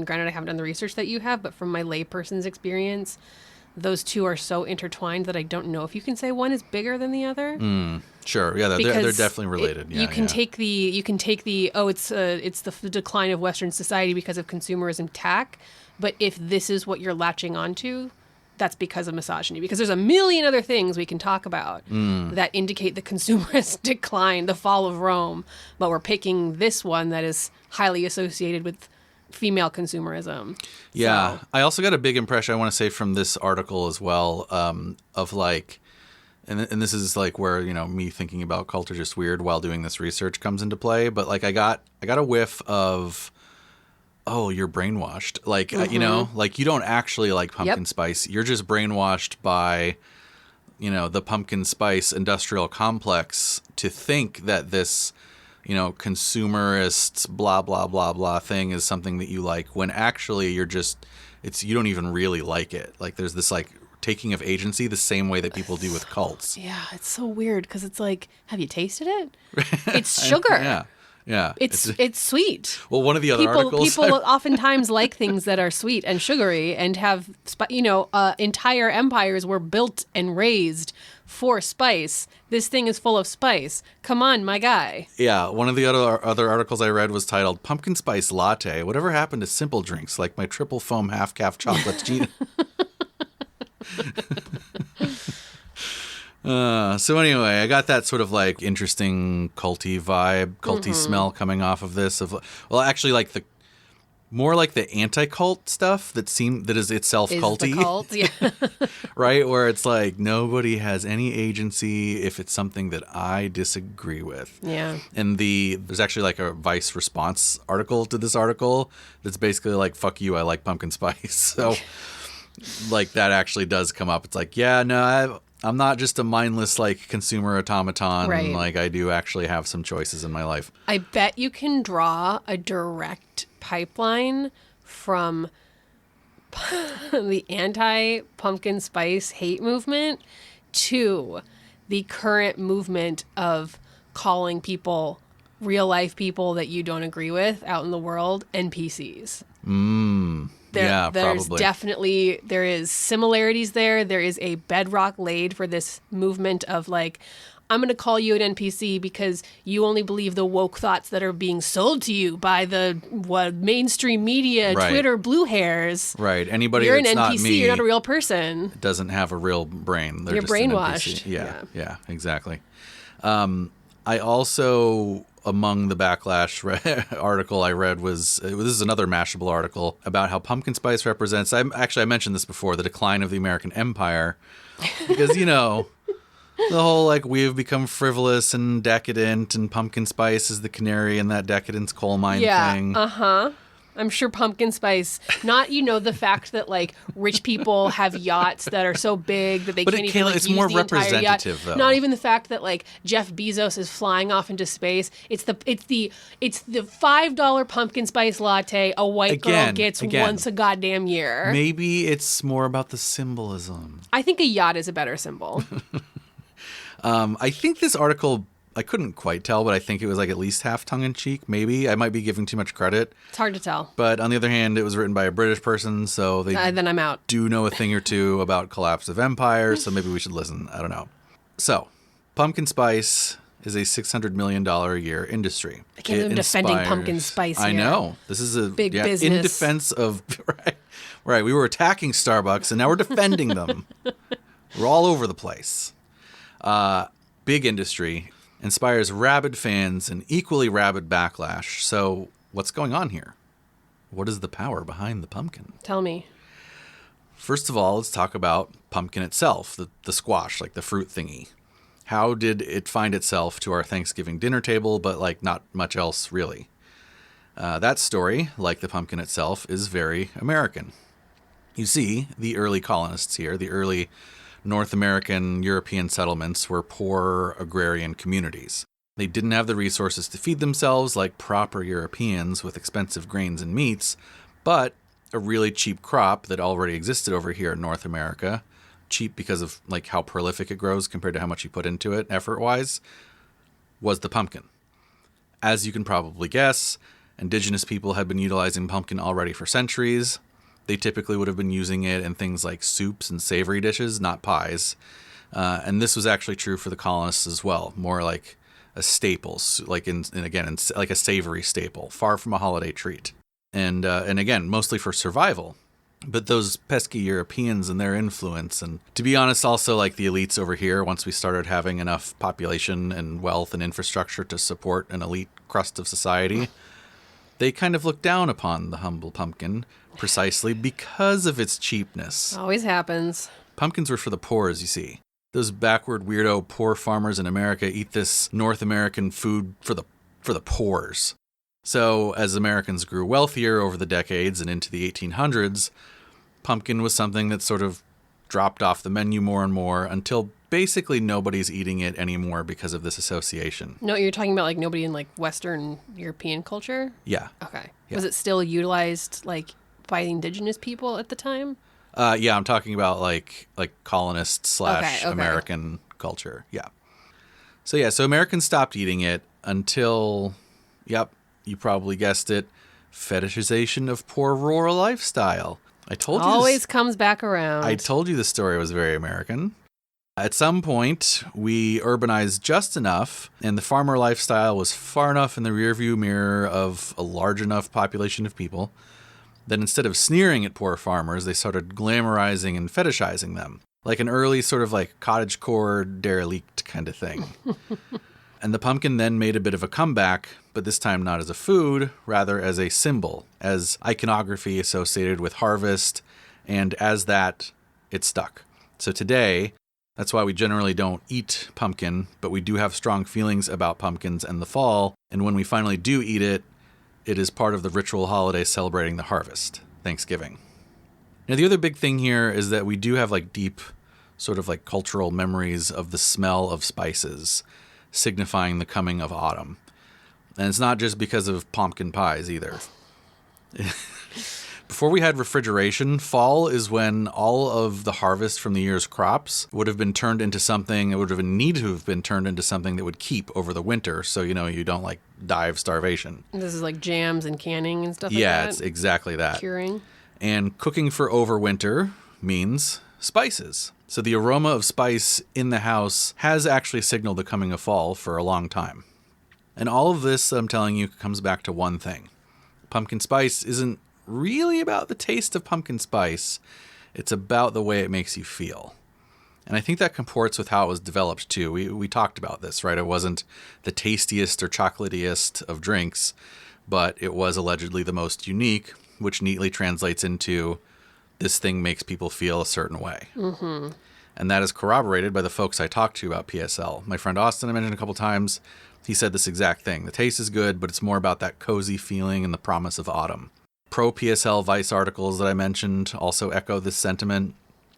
granted, I haven't done the research that you have, but from my layperson's experience, those two are so intertwined that I don't know if you can say one is bigger than the other. Sure, yeah, they're definitely related. You can take the it's the decline of Western society because of consumerism tack, but if this is what you're latching onto, that's because of misogyny. Because there's a million other things we can talk about that indicate the consumerist decline, the fall of Rome, but we're picking this one that is highly associated with female consumerism. Yeah. So. I also got a big impression, I want to say, from this article as well, of like, and this is like where, you know, me thinking about Cult are Just Weird while doing this research comes into play. But like I got a whiff of, oh, you're brainwashed. Like, you know, like you don't actually like pumpkin spice. You're just brainwashed by, you know, the pumpkin spice industrial complex to think that this, you know, consumerist blah, blah, blah, blah thing is something that you like when actually you don't even really like it. Like there's this like taking of agency the same way that people do with cults. Yeah, it's so weird because it's like, have you tasted it? It's sugar. Yeah. It's sweet. Well, one of the other articles... People oftentimes like things that are sweet and sugary and have, entire empires were built and raised for spice. This thing is full of spice. Come on, my guy. Yeah, one of the other articles I read was titled Pumpkin Spice Latte. Whatever happened to simple drinks like my triple foam half-calf chocolate Gina? So anyway, I got that sort of like interesting culty vibe, culty smell coming off of this. Actually, like more like the anti-cult stuff that is itself culty. The cult, yeah. Right, where it's like nobody has any agency if it's something that I disagree with. Yeah. And there's actually like a Vice response article to this article that's basically like, fuck you, I like pumpkin spice. So like that actually does come up. It's like, yeah, no, I'm not just a mindless like consumer automaton. Right. Like I do actually have some choices in my life. I bet you can draw a direct pipeline from the anti-pumpkin spice hate movement to the current movement of calling people, real life people that you don't agree with out in the world, NPCs. There's probably. There is similarities there. There is a bedrock laid for this movement of like, I'm going to call you an NPC because you only believe the woke thoughts that are being sold to you by the mainstream media, right. Twitter blue hairs. Right. Anybody you're that's an NPC, not me, you're not a real person. Doesn't have a real brain. They're you're just brainwashed. An NPC. Yeah, exactly. I also, among the backlash article I read this is another Mashable article about how pumpkin spice represents, I mentioned this before, the decline of the American empire. Because, you know, the whole like we've become frivolous and decadent and pumpkin spice is the canary in that decadence coal mine thing. Yeah, I'm sure pumpkin spice, not, the fact that like rich people have yachts that are so big that they can't even Kayla, like, it's use more the entire yacht. representative though. Not even the fact that like Jeff Bezos is flying off into space. It's the $5 pumpkin spice latte a white girl gets once a goddamn year. Maybe it's more about the symbolism. I think a yacht is a better symbol. I think this article, I couldn't quite tell, but I think it was like at least half tongue-in-cheek, maybe. I might be giving too much credit. It's hard to tell. But on the other hand, it was written by a British person, so they then I'm out. do know a thing or two about collapse of empire, so maybe we should listen. I don't know. So, pumpkin spice is a $600 million a year industry. I can't believe I'm defending pumpkin spice here. I know. This is a big business. in defense of... Right, Right, we were attacking Starbucks, and now we're defending them. We're all over the place. Big industry inspires rabid fans and equally rabid backlash. So what's going on here? What is the power behind the pumpkin? Tell me. First of all, let's talk about pumpkin itself, the squash, like the fruit thingy. How did it find itself to our Thanksgiving dinner table, but like not much else really? That story, like the pumpkin itself, is very American. You see, the early colonists here, the early North American European settlements were poor agrarian communities. They didn't have the resources to feed themselves like proper Europeans with expensive grains and meats, but a really cheap crop that already existed over here in North America, cheap because of like how prolific it grows compared to how much you put into it effort-wise, was the pumpkin. As you can probably guess, indigenous people had been utilizing pumpkin already for centuries. They typically would have been using it in things like soups and savory dishes, not pies. And this was actually true for the colonists as well, more like a staple, like like a savory staple, far from a holiday treat. And again, mostly for survival. But those pesky Europeans and their influence, and to be honest, also like the elites over here, once we started having enough population and wealth and infrastructure to support an elite crust of society, they kind of looked down upon the humble pumpkin precisely because of its cheapness. Always happens. Pumpkins were for the poor, as you see. Those backward, weirdo, poor farmers in America eat this North American food for the poors. So, as Americans grew wealthier over the decades and into the 1800s, pumpkin was something that sort of dropped off the menu more and more until basically nobody's eating it anymore because of this association. No, you're talking about like nobody in like Western European culture? Yeah. Okay. Yeah. Was it still utilized like by the indigenous people at the time? Yeah, I'm talking about like colonist / Okay. American culture. Yeah. So Americans stopped eating it until, yep, you probably guessed it, fetishization of poor rural lifestyle. I told you Always comes back around. I told you the story was very American. At some point, we urbanized just enough, and the farmer lifestyle was far enough in the rearview mirror of a large enough population of people that instead of sneering at poor farmers, they started glamorizing and fetishizing them, like an early sort of like cottagecore derelict kind of thing. And the pumpkin then made a bit of a comeback, but this time not as a food, rather as a symbol, as iconography associated with harvest, and as that, it stuck. So today, that's why we generally don't eat pumpkin, but we do have strong feelings about pumpkins and the fall, and when we finally do eat it, it is part of the ritual holiday celebrating the harvest, Thanksgiving. Now, the other big thing here is that we do have like deep sort of like cultural memories of the smell of spices, signifying the coming of autumn. And it's not just because of pumpkin pies either. Before we had refrigeration, fall is when all of the harvest from the year's crops would have been turned into something, it would have been needed to have been turned into something that would keep over the winter, so you don't like die of starvation. This is like jams and canning and stuff like that? Yeah, it's exactly that. Curing. And cooking for overwinter means spices. So the aroma of spice in the house has actually signaled the coming of fall for a long time. And all of this, I'm telling you, comes back to one thing. Pumpkin spice isn't really about the taste of pumpkin spice. It's about the way it makes you feel. And I think that comports with how it was developed too. We talked about this, right? It wasn't the tastiest or chocolatiest of drinks, but it was allegedly the most unique, which neatly translates into this thing makes people feel a certain way. Mm-hmm. And that is corroborated by the folks I talked to about PSL. My friend Austin, I mentioned a couple times, he said this exact thing. The taste is good, but it's more about that cozy feeling and the promise of autumn. Pro-PSL Vice articles that I mentioned also echo this sentiment.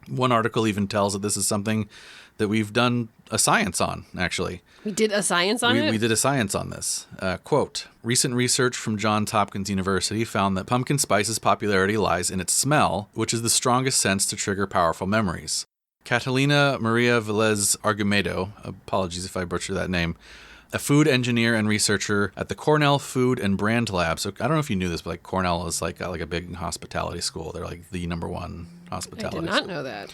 One article even tells that this is something that we've done a science on, actually. We did a science on it? We did a science on this. Quote, recent research from Johns Hopkins University found that pumpkin spice's popularity lies in its smell, which is the strongest sense to trigger powerful memories. Catalina Maria Velez Argumedo, apologies if I butcher that name, a food engineer and researcher at the Cornell Food and Brand Lab. So I don't know if you knew this, but like Cornell is like a big hospitality school. They're like the number one hospitality I did not know that.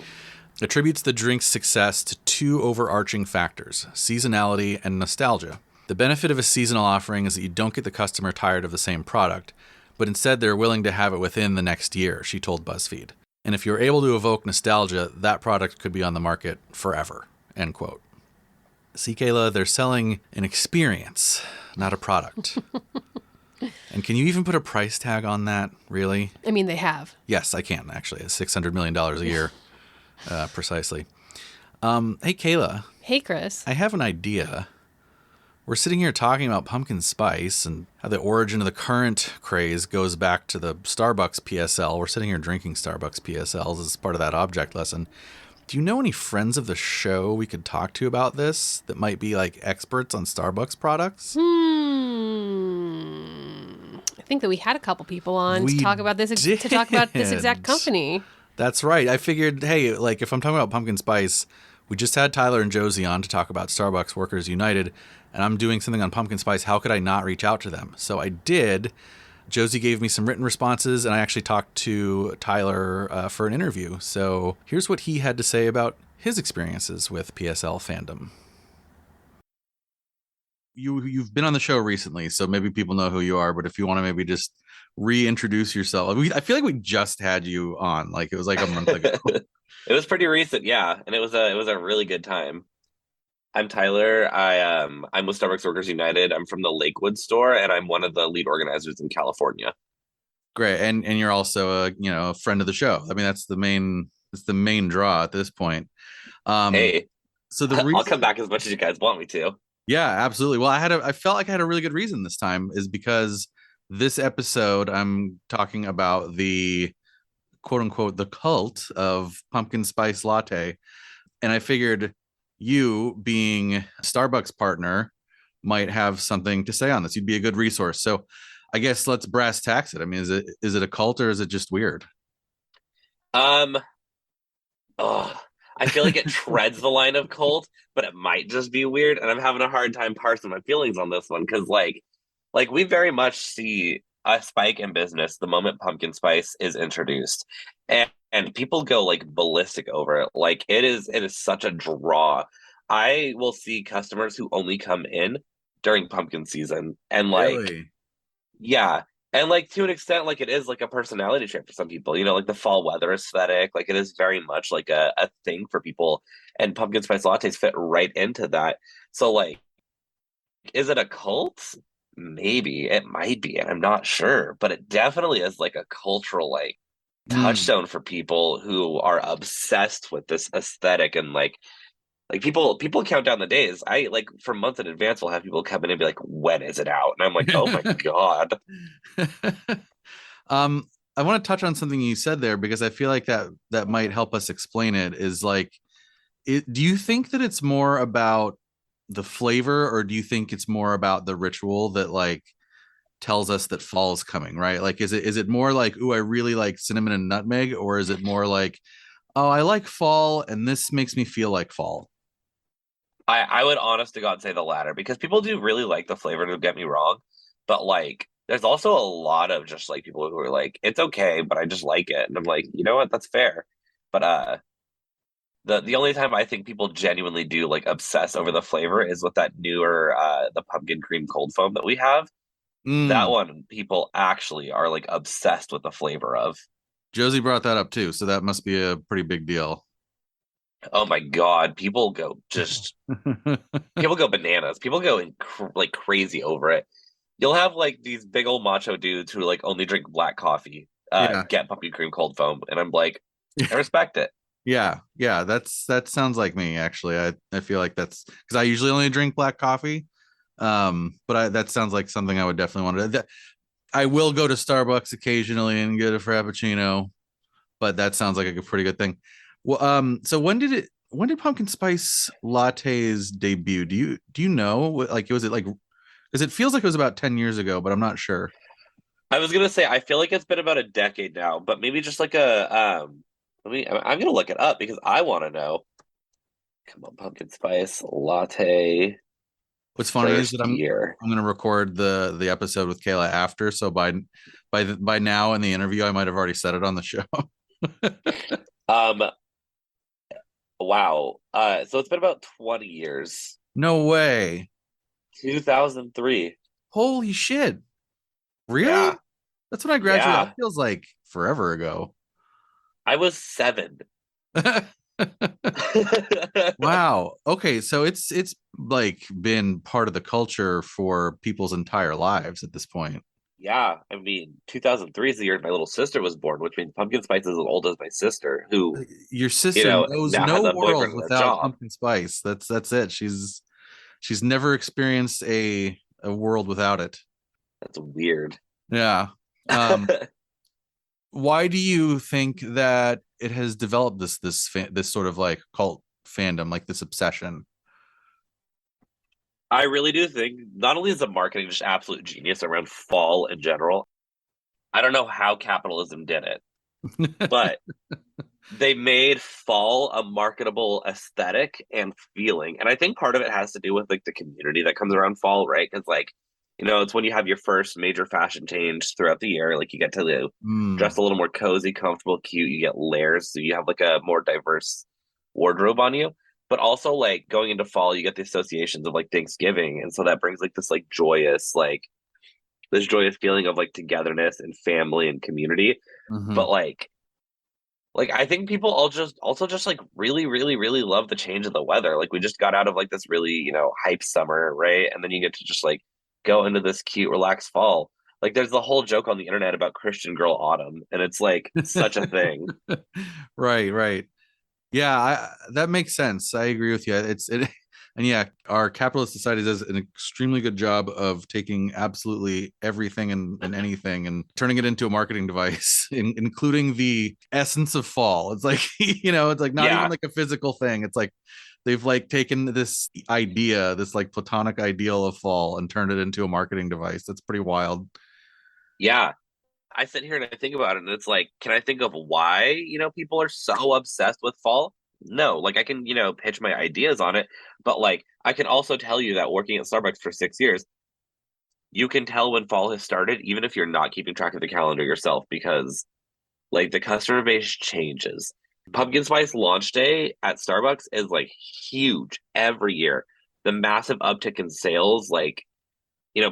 Attributes the drink's success to two overarching factors, seasonality and nostalgia. The benefit of a seasonal offering is that you don't get the customer tired of the same product, but instead they're willing to have it within the next year, she told BuzzFeed. And if you're able to evoke nostalgia, that product could be on the market forever, end quote. See, Kayla, they're selling an experience, not a product. And can you even put a price tag on that, really? I mean, they have. Yes, I can, actually. It's $600 million a year, precisely. Hey, Kayla. Hey, Chris. I have an idea. We're sitting here talking about pumpkin spice and how the origin of the current craze goes back to the Starbucks PSL. We're sitting here drinking Starbucks PSLs as part of that object lesson. Do you know any friends of the show we could talk to about this that might be like experts on Starbucks products? I think that we had a couple people on to talk about this exact company. That's right. I figured, hey, like if I'm talking about pumpkin spice, we just had Tyler and Josie on to talk about Starbucks Workers United, and I'm doing something on pumpkin spice. How could I not reach out to them? So I did. Josie gave me some written responses, and I actually talked to Tyler for an interview. So here's what he had to say about his experiences with PSL fandom. You've been on the show recently, so maybe people know who you are, but if you want to maybe just reintroduce yourself. I feel like we just had you on, like it was like a month ago. It was pretty recent, yeah, and it was a really good time. I'm Tyler. I'm with Starbucks Workers United. I'm from the Lakewood store, and I'm one of the lead organizers in California. Great, and you're also a friend of the show. I mean, that's the main draw at this point. Hey, so I'll come back as much as you guys want me to. Yeah, absolutely. Well, I felt like I had a really good reason this time, is because this episode I'm talking about the quote unquote the cult of pumpkin spice latte, and I figured you, being a Starbucks partner, might have something to say on this. You'd be a good resource. So I guess let's brass tacks it. I mean, is it a cult or is it just weird? I feel like it treads the line of cult, but it might just be weird. And I'm having a hard time parsing my feelings on this one because, like we very much see a spike in business the moment pumpkin spice is introduced, and people go like ballistic over it. Like it is such a draw. I will see customers who only come in during pumpkin season, and Really? Yeah. And like to an extent, like it is like a personality trait for some people, like the fall weather aesthetic, like it is very much like a thing for people. And pumpkin spice lattes fit right into that. So like, is it a cult? Maybe it might be, and I'm not sure, but it definitely is like a cultural like touchstone for people who are obsessed with this aesthetic. And like people count down the days. I like for months in advance will have people come in and be like, when is it out? And I'm like, oh my God. I want to touch on something you said there, because I feel like that might help us explain it. Is like, do you think that it's more about the flavor, or do you think it's more about the ritual that like tells us that fall is coming, right? Like, is it more like, ooh, I really like cinnamon and nutmeg, or is it more like, oh, I like fall and this makes me feel like fall? I would honest to God say the latter, because people do really like the flavor, don't get me wrong, but like there's also a lot of just like people who are like, it's okay, but I just like it. And I'm like, you know what, that's fair. But the only time I think people genuinely do like obsess over the flavor is with that newer the pumpkin cream cold foam that we have. That one people actually are like obsessed with the flavor of. Josie brought that up too, so that must be a pretty big deal. Oh my God, people go bananas. People go like crazy over it. You'll have like these big old macho dudes who like only drink black coffee, get pumpkin cream cold foam, and I'm like, I respect it. Yeah, that sounds like me actually. I feel like that's because I usually only drink black coffee, but that sounds like something I would definitely want to. I will go to Starbucks occasionally and get a frappuccino, but that sounds like a pretty good thing. Well, so when did pumpkin spice lattes debut? Do you know? Like, was it like, because it feels like it was about 10 years ago, but I'm not sure. I was gonna say I feel like it's been about a decade now, but maybe just like I'm gonna look it up because I want to know. Come on, pumpkin spice latte. What's funny is that I'm going to record the episode with Kayla after, so by now in the interview I might have already said it on the show. Wow. So it's been about 20 years. No way. 2003. Holy shit. Really? Yeah. That's when I graduated. Yeah. That feels like forever ago. I was 7. Wow. Okay, so it's like been part of the culture for people's entire lives at this point. Yeah, I mean, 2003 is the year my little sister was born, which means pumpkin spice is as old as my sister, who, Your sister knows now has no a world boyfriend and a without job. pumpkin spice. That's it. She's never experienced a world without it. That's weird. Yeah. Why do you think that it has developed this sort of like cult fandom, like this obsession? I really do think not only is the marketing just absolute genius around fall in general, I don't know how capitalism did it, but they made fall a marketable aesthetic and feeling. And I think part of it has to do with like the community that comes around fall, right? Because like, it's when you have your first major fashion change throughout the year. Like you get to dress a little more cozy, comfortable, cute. You get layers, so you have like a more diverse wardrobe on you. But also like going into fall, you get the associations of like Thanksgiving, and so that brings like this like joyous this joyous feeling of like togetherness and family and community. Mm-hmm. But like I think people all just also just like really, really, really love the change of the weather. Like we just got out of like this really, hype summer, right? And then you get to just like go into this cute, relaxed fall. Like there's the whole joke on the internet about Christian girl autumn, and it's like such a thing. Right. Yeah, that makes sense. I agree with you. And yeah, our capitalist society does an extremely good job of taking absolutely everything and anything and turning it into a marketing device, including the essence of fall. It's like, it's like not even like a physical thing. It's like they've like taken this idea, this like platonic ideal of fall, and turned it into a marketing device. That's pretty wild. Yeah. I sit here and I think about it, and it's like, can I think of why, people are so obsessed with fall? No, like I can, pitch my ideas on it, but like I can also tell you that working at Starbucks for 6 years, you can tell when fall has started, even if you're not keeping track of the calendar yourself, because like the customer base changes. Pumpkin spice launch day at Starbucks is like huge every year. The massive uptick in sales, like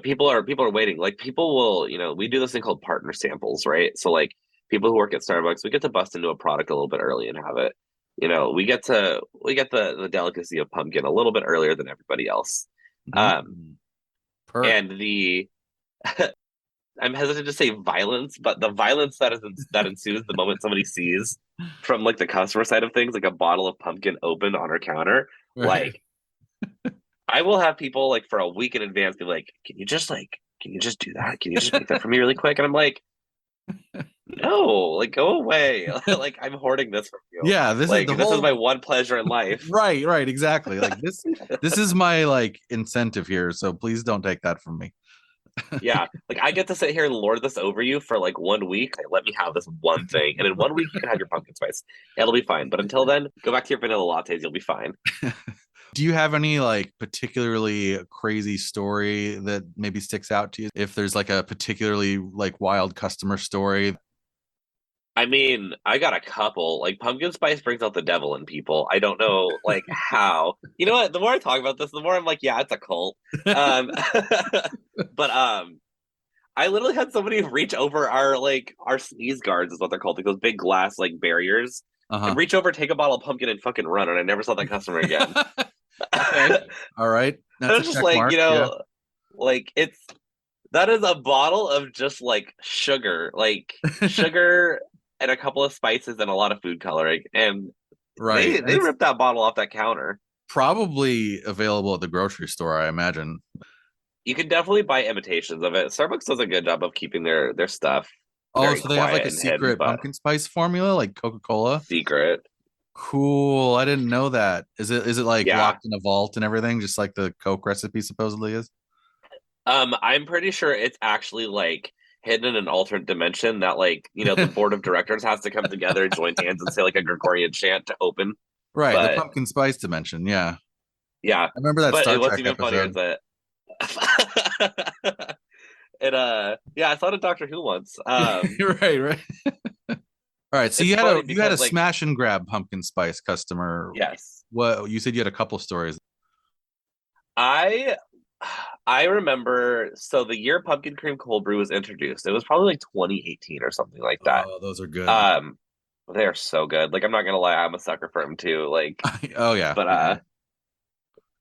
people are waiting. Like people will, we do this thing called partner samples, right? So like people who work at Starbucks, we get to bust into a product a little bit early and have it. We get the delicacy of pumpkin a little bit earlier than everybody else. And the I'm hesitant to say violence, but the violence that ensues the moment somebody sees from like the customer side of things, like a bottle of pumpkin open on her counter, like I will have people like for a week in advance be like, can you just do that? Can you just make that for me really quick? And I'm like, no, like go away. Like I'm hoarding this from you. Yeah, this is my one pleasure in life. Right, exactly. Like this is my like incentive here, so please don't take that from me. Yeah, like I get to sit here and lord this over you for like 1 week. Like, let me have this one thing, and in 1 week you can have your pumpkin spice. It'll be fine. But until then, go back to your vanilla lattes. You'll be fine. Do you have any like particularly crazy story that maybe sticks out to you? If there's like a particularly like wild customer story. I mean, I got a couple. Like pumpkin spice brings out the devil in people. I don't know like how. You know what? The more I talk about this, the more I'm like, yeah, it's a cult. But I literally had somebody reach over our sneeze guards is what they're called, like those big glass like barriers, and reach over, take a bottle of pumpkin, and fucking run. And I never saw that customer again. Okay. All right. That's just like mark. Like that is a bottle of just like sugar, and a couple of spices and a lot of food coloring, and they ripped that bottle off that counter. Probably available at the grocery store, I imagine. You can definitely buy imitations of it. Starbucks does a good job of keeping their stuff. Oh, so they have like a secret pumpkin spice formula, like Coca-Cola. Secret. Cool. I didn't know that. Is it like locked in a vault and everything, just like the Coke recipe supposedly is? I'm pretty sure it's actually like hidden in an alternate dimension that the board of directors has to come together, join hands, and say like a Gregorian chant to open. Right, the pumpkin spice dimension. Yeah. Yeah. I remember that Star Trek episode. Funnier is that I thought of Doctor Who once. Right. All right, so you had a smash and grab pumpkin spice customer. Yes. What you said you had a couple stories. I I remember, so the year pumpkin cream cold brew was introduced, it was probably like 2018 or something like that. Oh, those are good. Um, they are so good. Like, I'm not gonna lie, I'm a sucker for them too. Like, Oh yeah. but Yeah.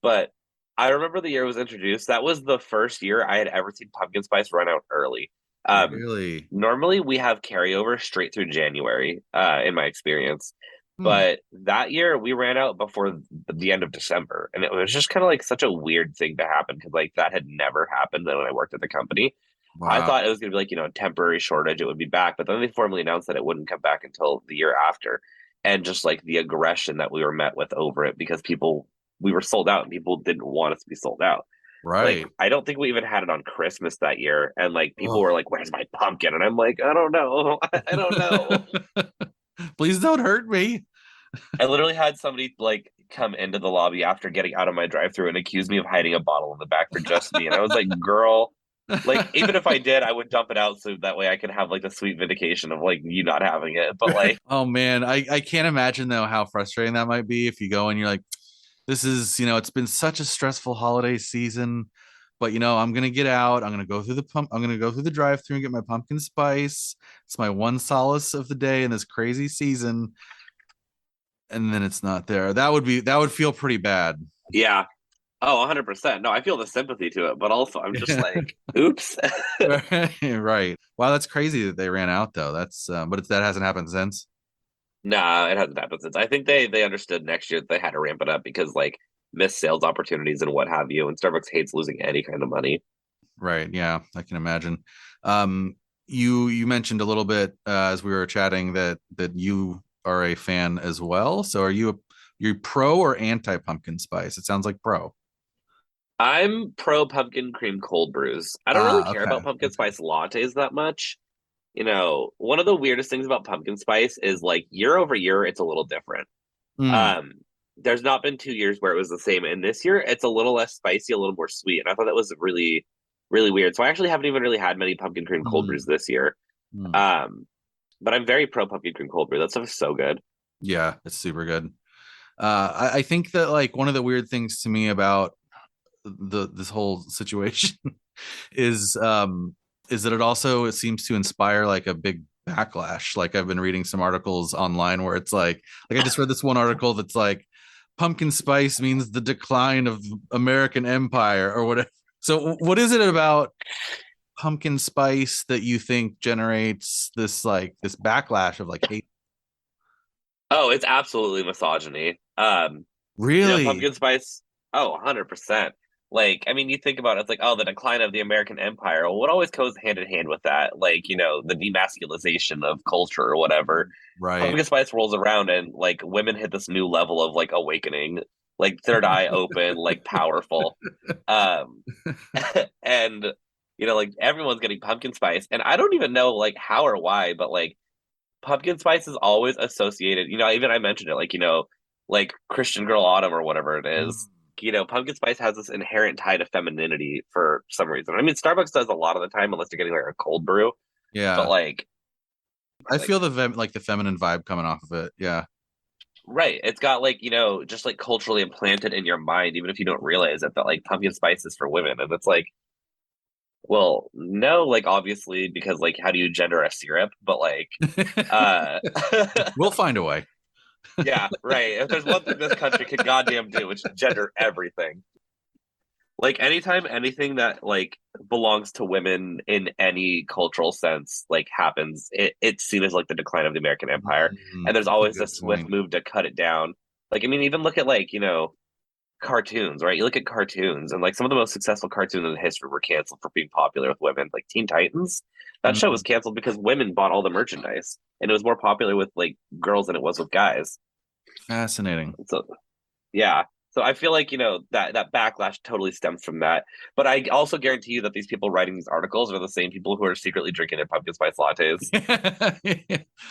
but I remember the year it was introduced. That was the first year I had ever seen pumpkin spice run out early. Um, Really? Normally we have carryover straight through January, in my experience. Hmm. But that year we ran out before the end of December, and it was just kind of like such a weird thing to happen because like that had never happened when I worked at the company. I Wow. thought it was going to be like, a temporary shortage, it would be back, but then they formally announced that it wouldn't come back until the year after. And just like the aggression that we were met with over it because we were sold out and people didn't want us to be sold out. Like, Right. I don't think we even had it on Christmas that year. And like people Oh. were like, "Where's my pumpkin?" And I'm like, "I don't know. I don't know." Please don't hurt me. I literally had somebody like come into the lobby after getting out of my drive-through and accuse me of hiding a bottle in the back for just me. And I was like, "Girl, like even if I did, I would dump it out so that way I could have like the sweet vindication of like you not having it." But like, Oh man, I can't imagine though how frustrating that might be if you go and you're like, this is, it's been such a stressful holiday season, but I'm gonna get out. I'm gonna go through I'm gonna go through the drive-through and get my pumpkin spice. It's my one solace of the day in this crazy season, and then it's not there. That would feel pretty bad. yeah. Oh, 100%. No, I feel the sympathy to it, but also I'm just like, oops. Right. Wow, that's crazy that they ran out though. That's that hasn't happened since. Nah, it hasn't happened since. I think they understood next year that they had to ramp it up because like missed sales opportunities and what have you, and Starbucks hates losing any kind of money. Right. Yeah, I can imagine. Um, you mentioned a little bit as we were chatting that you are a fan as well. So you pro or anti pumpkin spice? It sounds like pro. I'm pro pumpkin cream cold brews. I don't really Ah, care okay. about pumpkin Okay. spice lattes that much. One of the weirdest things about pumpkin spice is like year over year, it's a little different. Mm, Um, there's not been 2 years where it was the same, and this year it's a little less spicy, a little more sweet, and I thought that was really, really weird. So I actually haven't even really had many pumpkin cream cold brews mm, this year. mm. Um, but I'm very pro pumpkin cream cold brew. That stuff is so good. Yeah, it's super good. I think that like one of the weird things to me about this whole situation is is that it seems to inspire like a big backlash. Like I've been reading some articles online where it's like I just read this one article that's like pumpkin spice means the decline of American empire or whatever. So what is it about pumpkin spice that you think generates this backlash of like hate? Oh, it's absolutely misogyny. Really? Pumpkin spice. Oh, 100%. Like, I mean, you think about it, it's like, oh, the decline of the American empire. Well, what always goes hand in hand with that? Like, the demasculization of culture or whatever. Right. Pumpkin spice rolls around and like women hit this new level of like awakening, like third eye open, like powerful. Um, and like everyone's getting pumpkin spice. And I don't even know like how or why, but like pumpkin spice is always associated. Even I mentioned it, like Christian Girl Autumn or whatever it is. Mm. Pumpkin spice has this inherent tie to femininity for some reason. I mean, Starbucks does a lot of the time, unless you're getting like a cold brew. But Yeah. I like feel the feminine vibe coming off of it. Yeah. right, it's got like just like culturally implanted in your mind, even if you don't realize it, that like pumpkin spice is for women, and it's like, well, no, like obviously because like how do you gender a syrup? But like, uh. We'll find a way. Yeah, right. If there's one thing this country can goddamn do, it's gender everything. Like anytime anything that like belongs to women in any cultural sense like happens, it's seen as like the decline of the American empire. And there's That's a always good this swift point. move to cut it down. Like I mean, even look at like, cartoons, right? You look at cartoons and like some of the most successful cartoons in history were canceled for being popular with women, like Teen Titans. That show was Mm, canceled because women bought all the merchandise and it was more popular with like girls than it was with guys. fascinating. So yeah. So I feel like, that backlash totally stems from that. But I also guarantee you that these people writing these articles are the same people who are secretly drinking their pumpkin spice lattes.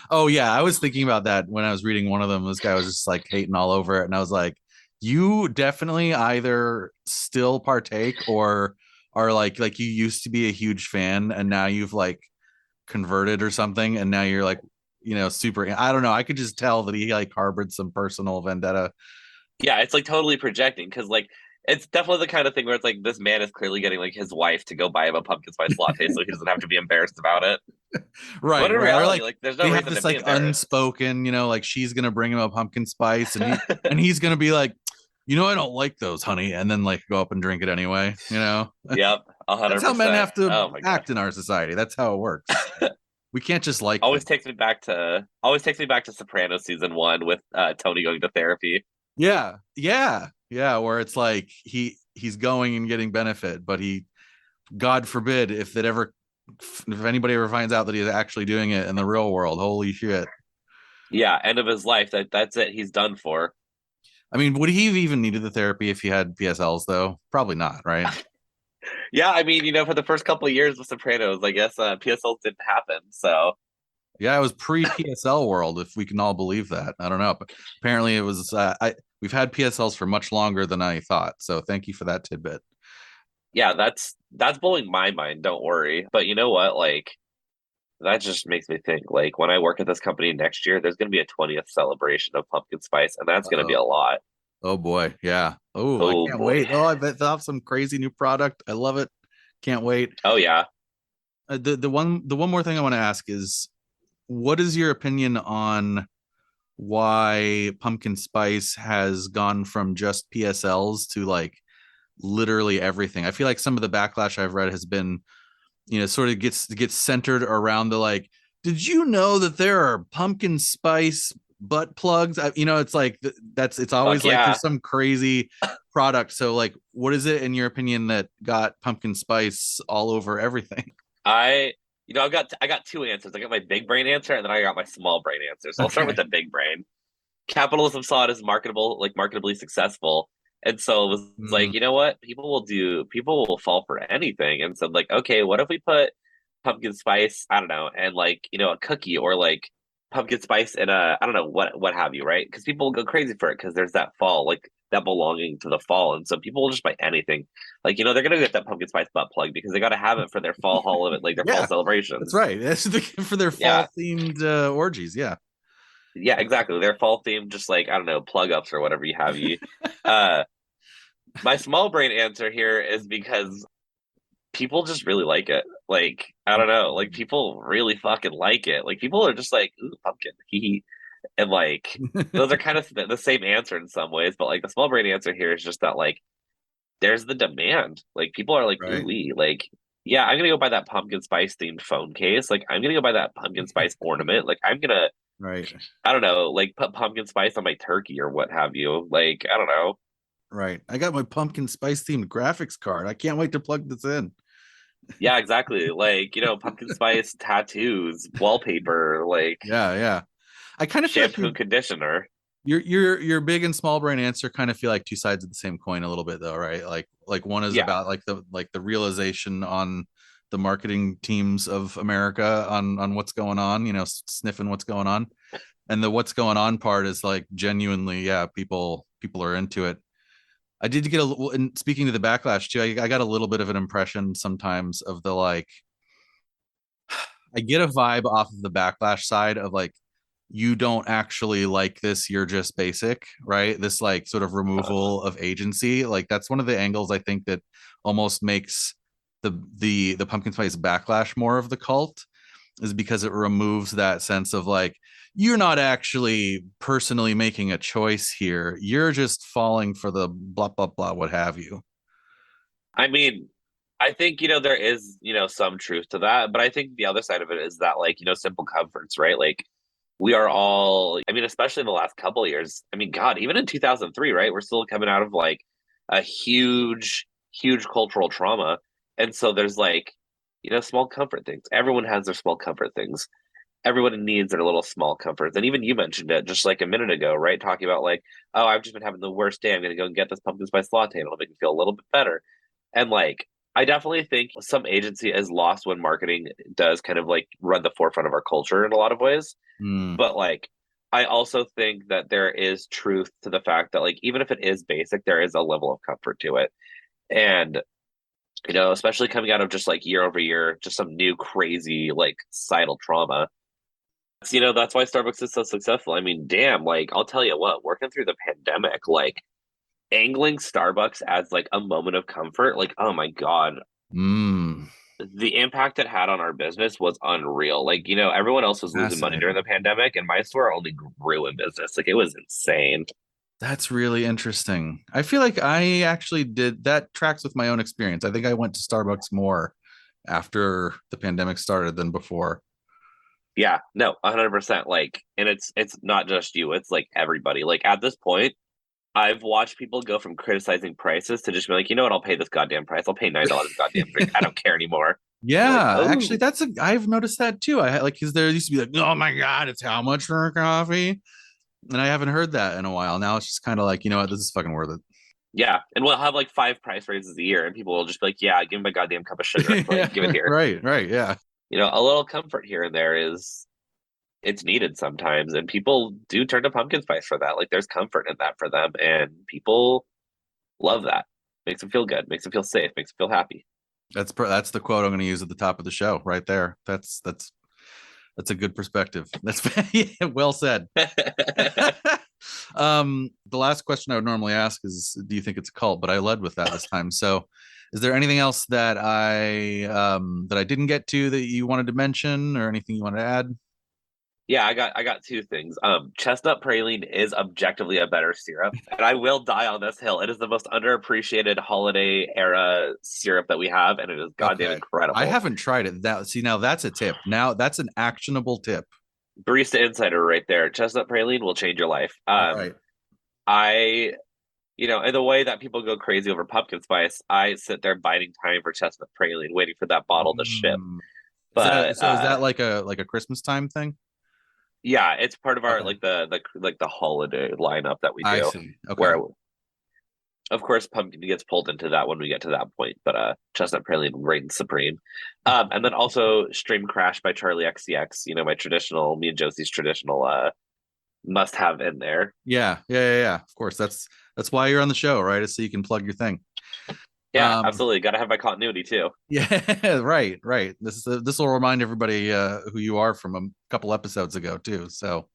Oh yeah, I was thinking about that when I was reading one of them. This guy was just like hating all over it, and I was like, "You definitely either still partake or are like you used to be a huge fan, and now you've like converted or something, and now you're like, super." I don't know. I could just tell that he like harbored some personal vendetta. Yeah, it's like totally projecting because like it's definitely the kind of thing where it's like this man is clearly getting like his wife to go buy him a pumpkin spice latte so he doesn't have to be embarrassed about it. But Right, in right. Or reality, like like there's no they have reason to this be like embarrassed. unspoken, like she's gonna bring him a pumpkin spice, and he's gonna be like, I don't like those, honey, and then like go up and drink it anyway. Yep, That's how men 100%. have to Oh my god. act in our society. That's how it works. We can't just like Always things. takes me back to Sopranos season 1 with Tony going to therapy. Yeah, yeah, yeah. Where it's like he's going and getting benefit, but God forbid if anybody ever finds out that he's actually doing it in the real world, holy shit. Yeah, end of his life. That's it. He's done for. I mean, would he have even needed the therapy if he had PSLs though? Probably not, right? Yeah, I mean, for the first couple of years of Sopranos, I guess PSLs didn't happen. So Yeah, it was pre-PSL world, if we can all believe that. I don't know, but apparently it was. We've had PSLs for much longer than I thought. So thank you for that tidbit. yeah, that's blowing my mind. Don't worry. But you know what? Like that just makes me think. Like when I work at this company next year, there's going to be a 20th celebration of pumpkin spice, and that's going to be Uh-oh. a lot. Oh boy, yeah. Oh, I Oh can't boy. wait. Oh, I bet they'll have some crazy new product. I love it. Can't wait. Oh yeah. The one more thing I want to ask is, what is your opinion on why pumpkin spice has gone from just PSLs to like literally everything? I feel like some of the backlash I've read has been, sort of gets centered around the like, did you know that there are pumpkin spice butt plugs? It's like it's always Fuck like yeah. there's some crazy product. So like, what is it in your opinion that got pumpkin spice all over everything? I I got two answers. I got my big brain answer and then I got my small brain answer. So I'll start with Okay. the big brain. Capitalism saw it as marketable, like marketably successful. And so it was Mm, like, you know what? People will fall for anything. And so like, okay, what if we put pumpkin spice, I don't know, and like, a cookie or like pumpkin spice in I don't know, what have you, right? Because people will go crazy for it because there's that fall, like that belonging to the fall. And so people will just buy anything. Like, they're gonna get that pumpkin spice butt plug because they gotta have it for their fall holiday, like their fall yeah, that's celebrations. right. That's for their Yeah. fall themed orgies. Yeah. Yeah, exactly. Their fall theme, just like, I don't know, plug ups or whatever you have you. Uh my small brain answer here is because people just really like it. Like, I don't know, like people really fucking like it. Like people are just like, ooh, pumpkin. Hee. And like those are kind of the same answer in some ways, but like the small brain answer here is just that like there's the demand. Like people are like, ooh Right. wee, like yeah, I'm gonna go buy that pumpkin spice themed phone case. Like I'm gonna go buy that pumpkin spice ornament. Like I'm gonna, Right. I don't know, like put pumpkin spice on my turkey or what have you. Like, I don't know. Right. I got my pumpkin spice themed graphics card. I can't wait to plug this in. Yeah, exactly. Like, pumpkin spice tattoos, wallpaper, like Yeah, yeah. I kind of feel like shampoo and conditioner. your big and small brain answer kind of feel like two sides of the same coin a little bit though, right? Like one is Yeah. about like the realization on the marketing teams of America on what's going on, sniffing what's going on. And the what's going on part is like genuinely, yeah, people are into it. I did get and speaking to the backlash too, I got a little bit of an impression sometimes of the like, I get a vibe off of the backlash side of like, you don't actually like this, you're just basic, right? This like sort of removal of agency. Like that's one of the angles I think that almost makes the pumpkin spice backlash more of the cult, is because it removes that sense of like, you're not actually personally making a choice here. You're just falling for the blah blah blah, what have you. I mean, I think, there is, some truth to that, but I think the other side of it is that like, simple comforts, right? Like we are all, I mean, especially in the last couple of years. I mean, God, even in 2003, right? We're still coming out of like a huge, huge cultural trauma. And so there's like, small comfort things. Everyone has their small comfort things. Everyone needs their little small comforts. And even you mentioned it just like a minute ago, right? Talking about like, oh, I've just been having the worst day. I'm going to go and get this pumpkin spice latte and it'll make me feel a little bit better. And like, I definitely think some agency is lost when marketing does kind of like run the forefront of our culture in a lot of ways. Mm, But like, I also think that there is truth to the fact that like, even if it is basic, there is a level of comfort to it. And, especially coming out of just like year over year, just some new crazy like societal trauma. That's why Starbucks is so successful. I mean, damn, like I'll tell you what, working through the pandemic, like angling Starbucks as like a moment of comfort, like, oh my God, the impact it had on our business was unreal. Like, everyone else was losing money during the pandemic, and my store only grew in business. Like, it was insane. That's really interesting. I feel like I actually did that tracks with my own experience. I think I went to Starbucks more after the pandemic started than before. Yeah, no, 100%. Like, and it's not just you, it's like everybody. Like, at this point, I've watched people go from criticizing prices to just be like, you know what, I'll pay this goddamn price. I'll pay $9 a goddamn drink. I don't care anymore. Yeah, like, actually, I've noticed that too. I had like, because there used to be like, oh my God, it's how much for a coffee? And I haven't heard that in a while. Now it's just kind of like, you know what, this is fucking worth it. Yeah, and we'll have like 5 price raises a year, and people will just be like, yeah, give me my goddamn cup of sugar. Like, give it here. Right, yeah. A little comfort here and there it's needed sometimes, and people do turn to pumpkin spice for that. Like, there's comfort in that for them, and people love that. Makes them feel good, makes them feel safe, makes them feel happy. That's the quote I'm going to use at the top of the show right there. That's a good perspective. That's well said. The last question I would normally ask is, do you think it's a cult? But I led with that this time. So is there anything else that I didn't get to that you wanted to mention, or anything you wanted to add? Yeah, I got 2 things. Chestnut praline is objectively a better syrup, and I will die on this hill. It is the most underappreciated holiday era syrup that we have, and it is goddamn incredible. I haven't tried it. Now that's a tip. Now that's an actionable tip. Barista Insider right there. Chestnut praline will change your life. All right. In the way that people go crazy over pumpkin spice, I sit there biding time for chestnut praline, waiting for that bottle to ship. But is that like a Christmas time thing? Yeah, it's part of our like the holiday lineup that we do. I see. Okay. Where, of course, pumpkin gets pulled into that when we get to that point, but chestnut praline reigns supreme. And then also Stream Crash by Charlie XCX. My traditional, me and Josie's traditional must have in there. Yeah. Of course, that's why you're on the show, right? Is so you can plug your thing. Yeah, absolutely. Got to have my continuity too. Yeah, right. This will remind everybody who you are from a couple episodes ago too. So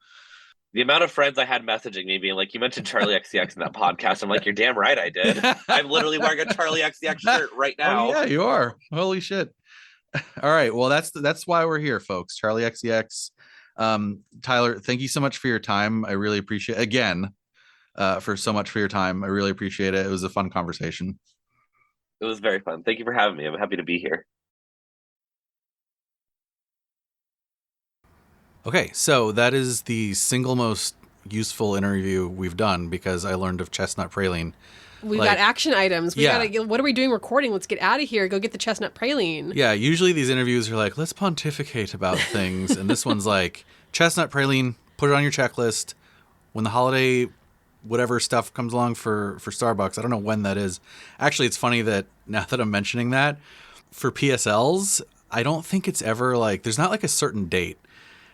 the amount of friends I had messaging me being like, you mentioned Charlie XCX in that podcast. I'm like, you're damn right I did. I'm literally wearing a Charlie XCX shirt right now. Oh, yeah, you are. Holy shit. All right. Well, that's why we're here, folks. Charlie XCX. Tyler, thank you so much for your time. I really appreciate for so much for your time. I really appreciate it. It was a fun conversation. It was very fun. Thank you for having me. I'm happy to be here. Okay, so that is the single most useful interview we've done, because I learned of chestnut praline. We've got action items. What are we doing recording? Let's get out of here. Go get the chestnut praline. Yeah, usually these interviews are like, let's pontificate about things. And this one's like, chestnut praline, put it on your checklist. When the holiday whatever stuff comes along for Starbucks. I don't know when that is. Actually, it's funny that now that I'm mentioning that, for PSLs, I don't think it's ever like, there's not like a certain date.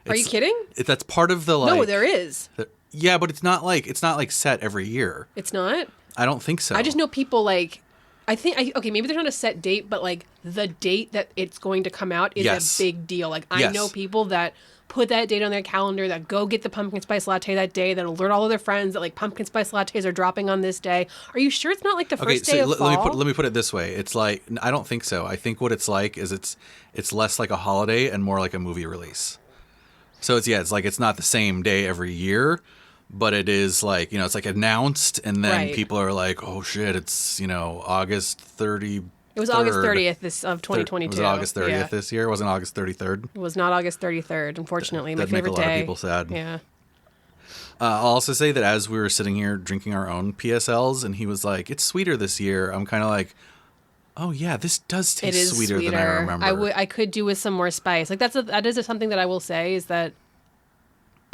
Are you kidding? That's part of the like. No, there is. Yeah, but it's not like set every year. It's not? I don't think so. I just know people like, okay, maybe there's not a set date, but like the date that it's going to come out is a big deal. Like I know people that put that date on their calendar, that go get the pumpkin spice latte that day, that alert all of their friends that like pumpkin spice lattes are dropping on this day. Are you sure it's not like the first day of fall? Let me put it this way. It's like, I don't think so. I think what it's like is it's less like a holiday and more like a movie release. So it's not the same day every year, but it is like, it's like announced, and then people are like, oh shit, it's, August 30th. It was August 30th of 2022. Was it August 30th this year? It wasn't August 33rd? It was not August 33rd, unfortunately. My favorite day. That'd make a lot of people sad. Yeah. I'll also say that as we were sitting here drinking our own PSLs, and he was like, it's sweeter this year, I'm kind of like, oh yeah, this does taste sweeter than I remember. I could do with some more spice. Like that is something that I will say is that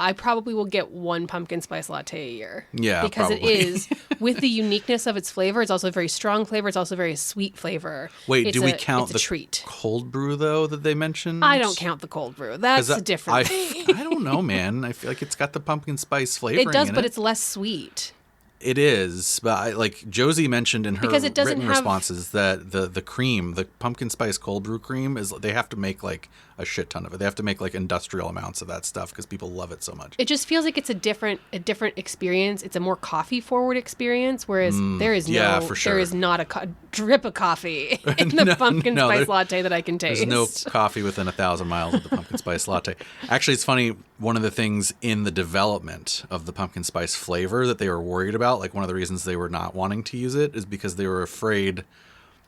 I probably will get one pumpkin spice latte a year. Yeah, because probably. It is, with the uniqueness of its flavor, it's also a very strong flavor. It's also a very sweet flavor. Wait, do we count the treat. Cold brew, though, that they mentioned? I don't count the cold brew. That's a different thing. I don't know, man. I feel like it's got the pumpkin spice flavoring in it. It does, but it's less sweet. It is, but like Josie mentioned in her written responses that the cream, the pumpkin spice cold brew cream, they have to make like a shit ton of it. They have to make like industrial amounts of that stuff because people love it so much. It just feels like it's a different experience. It's a more coffee forward experience, whereas there is there is not a drip of coffee in the pumpkin spice latte that I can taste. There's no coffee within 1,000 miles of the pumpkin spice latte. Actually, it's funny. One of the things in the development of the pumpkin spice flavor that they were worried about, like one of the reasons they were not wanting to use it, is because they were afraid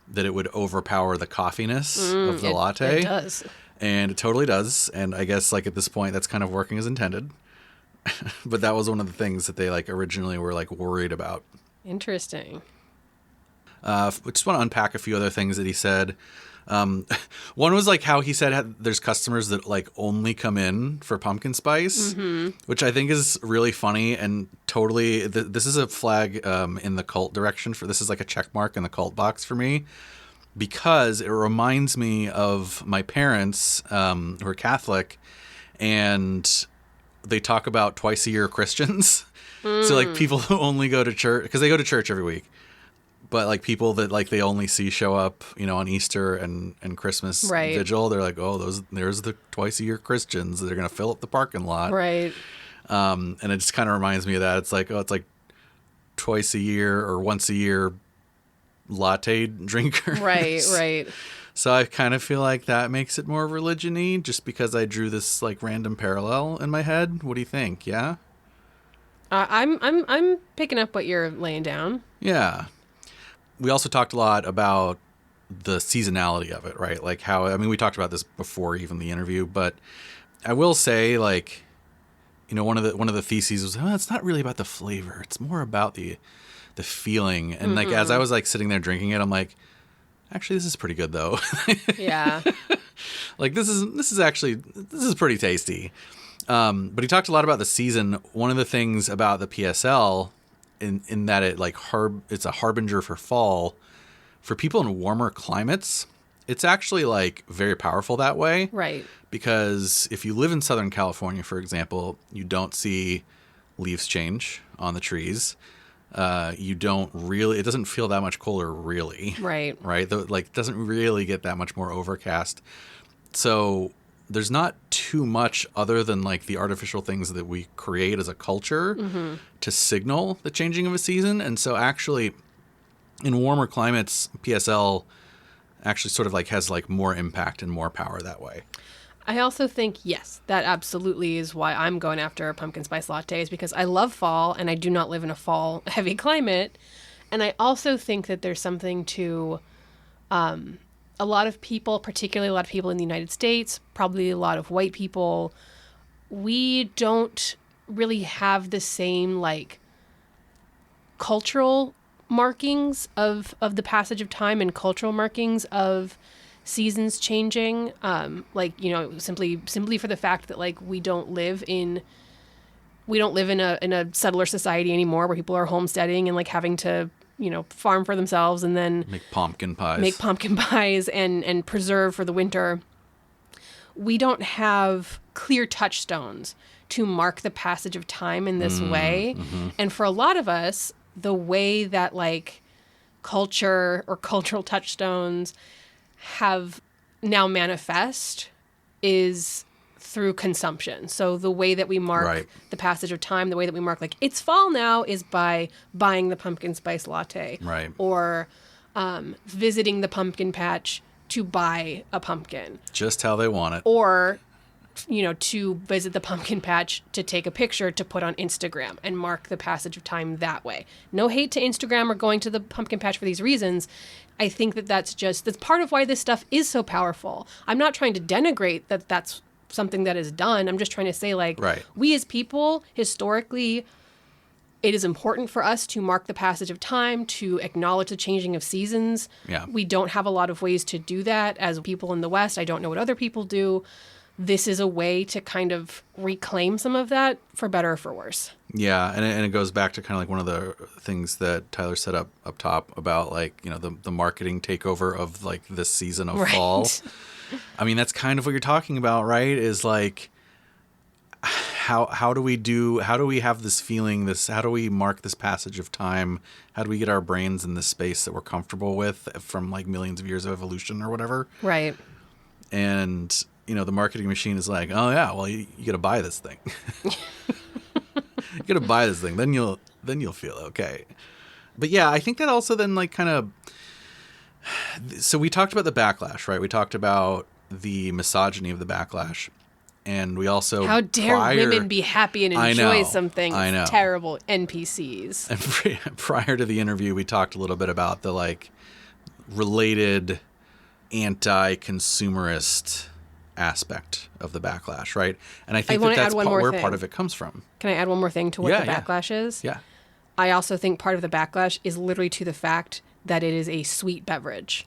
that it would overpower the coffeeness of the latte. It does. And it totally does. And I guess like at this point, that's kind of working as intended. But that was one of the things that they like originally were like worried about. Interesting. I just want to unpack a few other things that he said. One was like how he said there's customers that like only come in for pumpkin spice, which I think is really funny and totally. This is a flag in the cult direction this is like a check mark in the cult box for me, because it reminds me of my parents who are Catholic, and they talk about twice a year Christians. So like people who only go to church because they go to church every week. But like people that like they only see show up, on Easter and Christmas vigil, they're like, oh, there's the twice a year Christians that are going to fill up the parking lot. Right. And it just kind of reminds me of that. It's like, it's like twice a year or once a year latte drinkers. Right. So I kind of feel like that makes it more religion-y just because I drew this like random parallel in my head. What do you think? Yeah. I'm picking up what you're laying down. Yeah. We also talked a lot about the seasonality of it, right? Like how, I mean, we talked about this before even the interview, but I will say like, one of the theses was, it's not really about the flavor. It's more about the feeling. And like, as I was like sitting there drinking it, I'm like, actually, this is pretty good though. Yeah. Like this is pretty tasty. But he talked a lot about the season. One of the things about the PSL in that it like it's a harbinger for fall for people in warmer climates. It's actually like very powerful that way. Right. Because if you live in Southern California, for example, you don't see leaves change on the trees. It doesn't feel that much colder really. Right. Right. It doesn't really get that much more overcast. So there's not too much other than like the artificial things that we create as a culture to signal the changing of a season. And so actually in warmer climates, PSL actually sort of like has like more impact and more power that way. I also think, yes, that absolutely is why I'm going after pumpkin spice lattes, because I love fall and I do not live in a fall heavy climate. And I also think that there's something to, a lot of people, particularly a lot of people in the United States, probably a lot of white people, we don't really have the same like cultural markings of the passage of time and cultural markings of seasons changing. Simply for the fact that like we don't live in a settler society anymore where people are homesteading and like having to farm for themselves and then make pumpkin pies and preserve for the winter. We don't have clear touchstones to mark the passage of time in this way. And for a lot of us, the way that like culture or cultural touchstones have now manifest is through consumption. So the way that we mark the passage of time, the way that we mark like it's fall now is by buying the pumpkin spice latte. Right. Or visiting the pumpkin patch to buy a pumpkin. Just how they want it. Or, to visit the pumpkin patch to take a picture to put on Instagram and mark the passage of time that way. No hate to Instagram or going to the pumpkin patch for these reasons. I think that's part of why this stuff is so powerful. I'm not trying to denigrate that's something that is done. I'm just trying to say we as people historically, it is important for us to mark the passage of time, to acknowledge the changing of seasons. Yeah. We don't have a lot of ways to do that as people in the West. I don't know what other people do. This is a way to kind of reclaim some of that, for better or for worse. Yeah, and it goes back to kind of like one of the things that Tyler said up top about like, the marketing takeover of like this season of fall. I mean, that's kind of what you're talking about, right? Is like how do we have this feeling, how do we mark this passage of time? How do we get our brains in this space that we're comfortable with from like millions of years of evolution or whatever? Right. And, the marketing machine is like, oh yeah, well, you got to buy this thing. You got to buy this thing. Then you'll feel okay. But yeah, I think that also then like kind of, so we talked about the backlash, right? We talked about the misogyny of the backlash. And we also, how dare women be happy and enjoy something? I know. Terrible NPCs. And prior to the interview, we talked a little bit about the like related anti-consumerist aspect of the backlash, right? And I think that's where part of it comes from. Can I add one more thing to what the backlash is? Yeah. I also think part of the backlash is literally to the fact that it is a sweet beverage.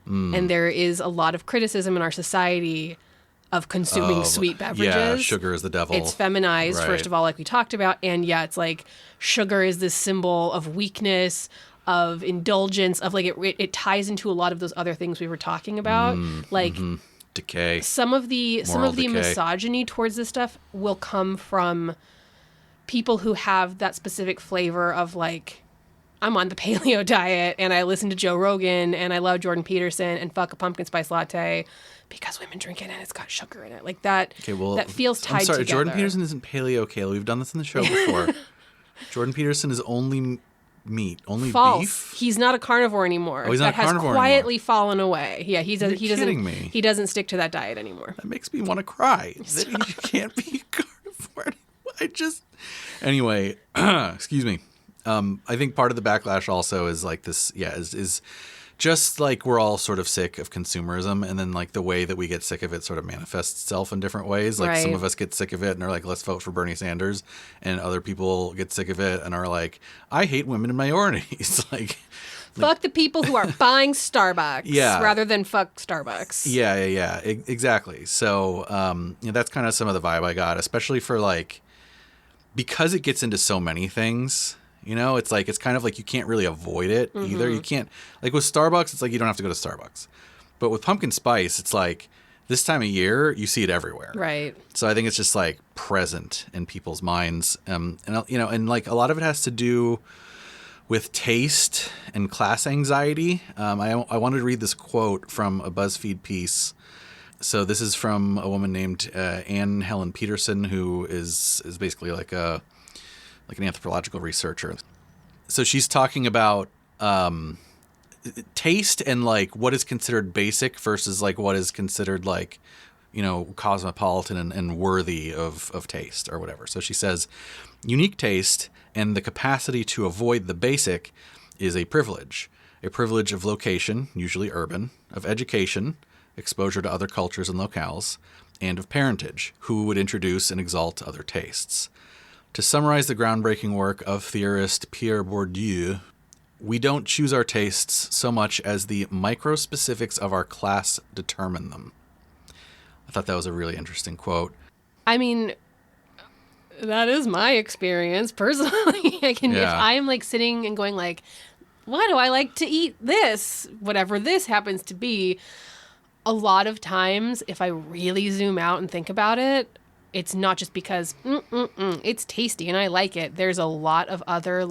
And there is a lot of criticism in our society of consuming sweet beverages. Yeah, sugar is the devil. It's feminized, right. First of all, like we talked about. And yeah, it's like sugar is this symbol of weakness, of indulgence, of like it ties into a lot of those other things we were talking about. Decay. Some of the decay. misogyny towards this stuff will come from people who have that specific flavor of like, I'm on the paleo diet and I listen to Joe Rogan and I love Jordan Peterson and fuck a pumpkin spice latte because women drink it and it's got sugar in it. Like that, that feels tied together. I'm sorry, Jordan Peterson isn't paleo, Kayla. We've done this in the show before. Jordan Peterson is only meat, only False. beef. He's not a carnivore anymore. Oh, he's not a carnivore has quietly anymore. fallen away. Yeah, he kidding me. He doesn't stick to that diet anymore. That makes me want to cry. That he can't be a carnivore anymore. Anyway, excuse me. I think part of the backlash also is like this, is just like we're all sort of sick of consumerism, and then like the way that we get sick of it sort of manifests itself in different ways. Like some of us get sick of it and are like, let's vote for Bernie Sanders, and other people get sick of it and are like, I hate women in minorities. Fuck the people who are buying Starbucks rather than fuck Starbucks. Yeah, exactly. So that's kind of some of the vibe I got, especially for like, because it gets into so many things. It's like, it's kind of like you can't really avoid it either. You can't, like with Starbucks, it's like you don't have to go to Starbucks. But with pumpkin spice, it's like this time of year, you see it everywhere. Right. So I think it's just like present in people's minds. And like a lot of it has to do with taste and class anxiety. I wanted to read this quote from a BuzzFeed piece. So this is from a woman named Anne Helen Peterson, who is basically like an anthropological researcher. So she's talking about taste and like what is considered basic versus like what is considered like, cosmopolitan and worthy of taste or whatever. So she says, unique taste and the capacity to avoid the basic is a privilege of location, usually urban, of education, exposure to other cultures and locales, and of parentage, who would introduce and exalt other tastes. To summarize the groundbreaking work of theorist Pierre Bourdieu, we don't choose our tastes so much as the microspecifics of our class determine them. I thought that was a really interesting quote. I mean, that is my experience personally. If I'm like sitting and going like, why do I like to eat this? Whatever this happens to be. A lot of times, if I really zoom out and think about it, it's not just because it's tasty and I like it. There's a lot of other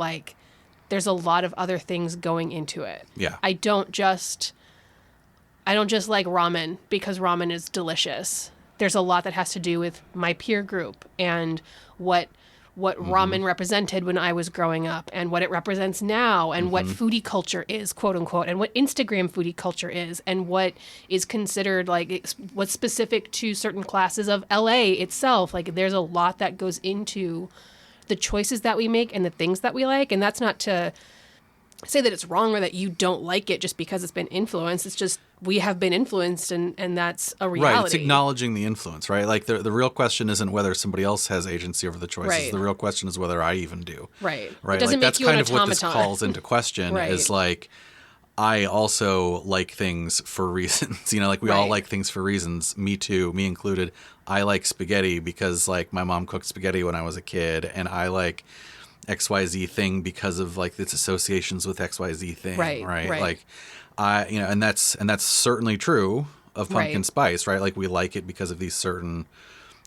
things going into it. Yeah. I don't just like ramen because ramen is delicious. There's a lot that has to do with my peer group and what ramen represented when I was growing up and what it represents now and what foodie culture is, quote unquote, and what Instagram foodie culture is and what is considered like what's specific to certain classes of LA itself. Like there's a lot that goes into the choices that we make and the things that we like. And that's not to say that it's wrong or that you don't like it just because it's been influenced. It's just we have been influenced and that's a reality. Right. It's acknowledging the influence, right? Like the real question isn't whether somebody else has agency over the choices. Right. The real question is whether I even do. Right. Right. It doesn't like make that's you kind an of what this automaton. calls into question Right. is like, I also like things for reasons, like we all like things for reasons. Me too, me included. I like spaghetti because like my mom cooked spaghetti when I was a kid, and I like XYZ thing because of like its associations with XYZ thing. Right. Like and that's certainly true of pumpkin spice, right? Like we like it because of these certain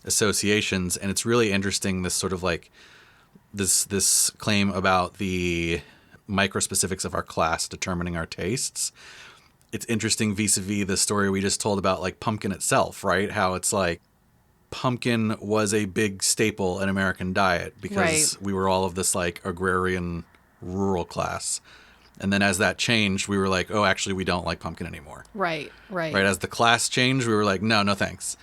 associations. And it's really interesting, this sort of like this claim about the microspecifics of our class determining our tastes. It's interesting vis-a-vis the story we just told about like pumpkin itself, right? How it's like pumpkin was a big staple in American diet because we were all of this like agrarian rural class. And then as that changed, we were like, oh, actually, we don't like pumpkin anymore. Right. As the class changed, we were like, no thanks.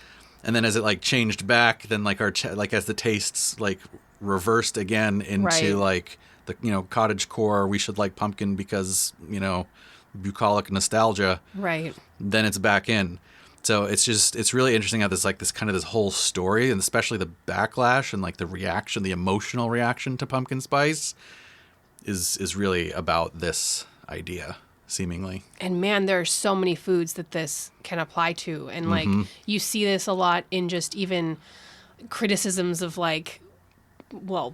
And then as it like changed back, then like like as the tastes like reversed again into like the, you know, cottage core, we should like pumpkin because, you know, bucolic nostalgia. Right. Then it's back in. So it's really interesting how this kind of this whole story, and especially the backlash and like the reaction, the emotional reaction to pumpkin spice is really about this idea, seemingly. And man, there are so many foods that this can apply to. And like you see this a lot in just even criticisms of like, well,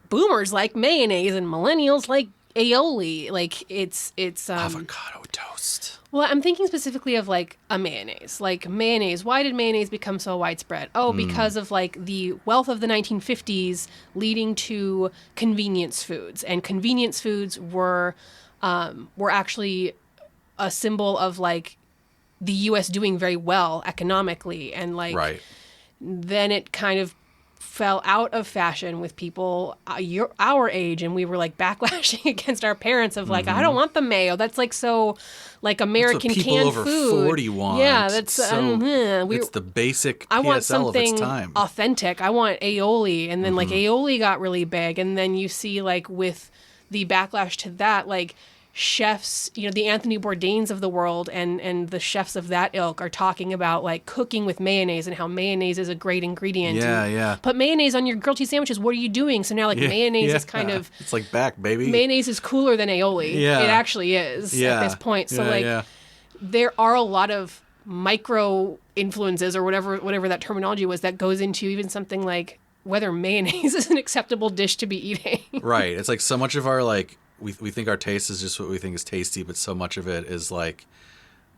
boomers like mayonnaise and millennials like aioli. Like it's avocado toast. Well, I'm thinking specifically of like a mayonnaise. Like mayonnaise. Why did mayonnaise become so widespread? Oh, because of like the wealth of the 1950s leading to convenience foods, and convenience foods were actually a symbol of like the U.S. doing very well economically, and like then it kind of fell out of fashion with people our age, and we were like backlashing against our parents of like, I don't want the mayo. That's like so like American that's what people canned over food. 40 want. Yeah, that's so it's the basic PSL I want of something its time. authentic. I want aioli, and then like aioli got really big, and then you see like with the backlash to that, like chefs, you know, the Anthony Bourdains of the world and the chefs of that ilk are talking about like cooking with mayonnaise and how mayonnaise is a great ingredient. Yeah. Put mayonnaise on your grilled cheese sandwiches. What are you doing? So now like mayonnaise is kind of... It's like back, baby. Mayonnaise is cooler than aioli. Yeah. It actually is at this point. So there are a lot of micro influences or whatever that terminology was that goes into even something like whether mayonnaise is an acceptable dish to be eating. Right. It's like so much of our like... We think our taste is just what we think is tasty, but so much of it is like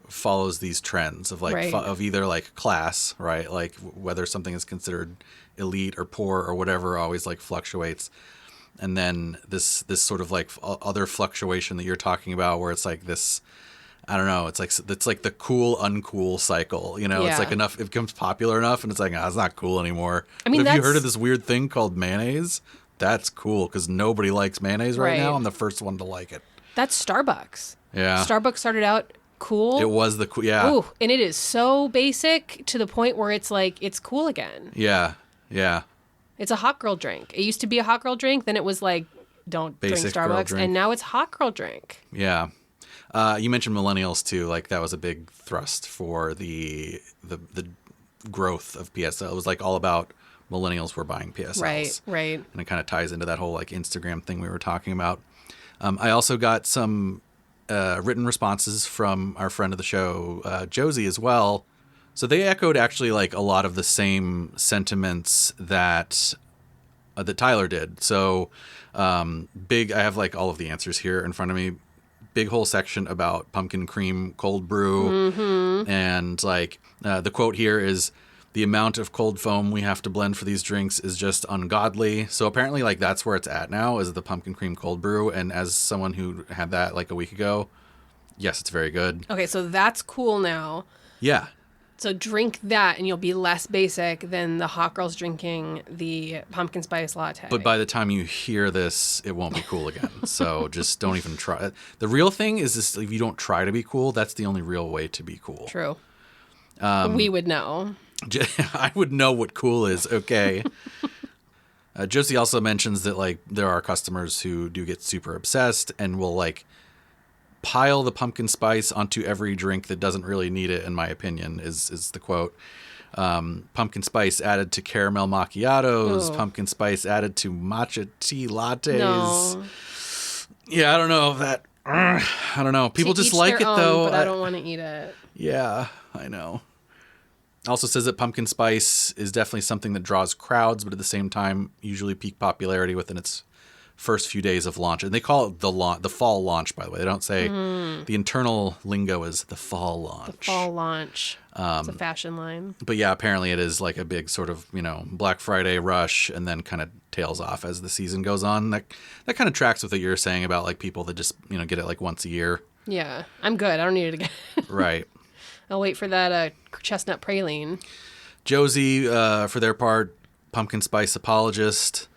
follows these trends of like of either like class, right? Like whether something is considered elite or poor or whatever always like fluctuates. And then this sort of like other fluctuation that you're talking about where it's like this, I don't know, it's like the cool uncool cycle, you know. It's like enough, it becomes popular enough and it's like, it's not cool anymore. I mean, but have you heard of this weird thing called mayonnaise? That's cool because nobody likes mayonnaise right now. I'm the first one to like it. That's Starbucks. Yeah. Starbucks started out cool. It was the cool, yeah. Ooh, and it is so basic to the point where it's like, it's cool again. Yeah. It's a hot girl drink. It used to be a hot girl drink. Then it was like, don't basic drink Starbucks. And now it's hot girl drink. Yeah. You mentioned millennials too. Like that was a big thrust for the growth of PSL. It was like all about millennials were buying PSLs. Right. And it kind of ties into that whole like Instagram thing we were talking about. I also got some written responses from our friend of the show, Josie, as well. So they echoed actually like a lot of the same sentiments that Tyler did. So I have like all of the answers here in front of me. Big whole section about pumpkin cream cold brew. And like the quote here is, "The amount of cold foam we have to blend for these drinks is just ungodly." So apparently like that's where it's at now, is the pumpkin cream cold brew. And as someone who had that like a week ago, yes, it's very good. Okay, so that's cool now. Yeah. So drink that and you'll be less basic than the hot girls drinking the pumpkin spice latte. But by the time you hear this, it won't be cool again. So just don't even try. The real thing is this, if you don't try to be cool, that's the only real way to be cool. True. We would know. I would know what cool is. Okay. Josie also mentions that like there are customers who do get super obsessed and will like pile the pumpkin spice onto every drink that doesn't really need it, in my opinion, is the quote. Pumpkin spice added to caramel macchiatos, pumpkin spice added to matcha tea lattes. No. Yeah, I don't know if that, I don't know. People just like it though. But I don't want to eat it. Yeah, I know. Also says that pumpkin spice is definitely something that draws crowds, but at the same time, usually peak popularity within its first few days of launch. And they call it the fall launch, by the way. They don't say the internal lingo is the fall launch. The fall launch. It's a fashion line. But yeah, apparently it is like a big sort of, Black Friday rush and then kind of tails off as the season goes on. That kind of tracks with what you're saying about like people that just, get it like once a year. Yeah, I'm good. I don't need it again. Right. I'll wait for that chestnut praline. Josie, for their part, pumpkin spice apologist,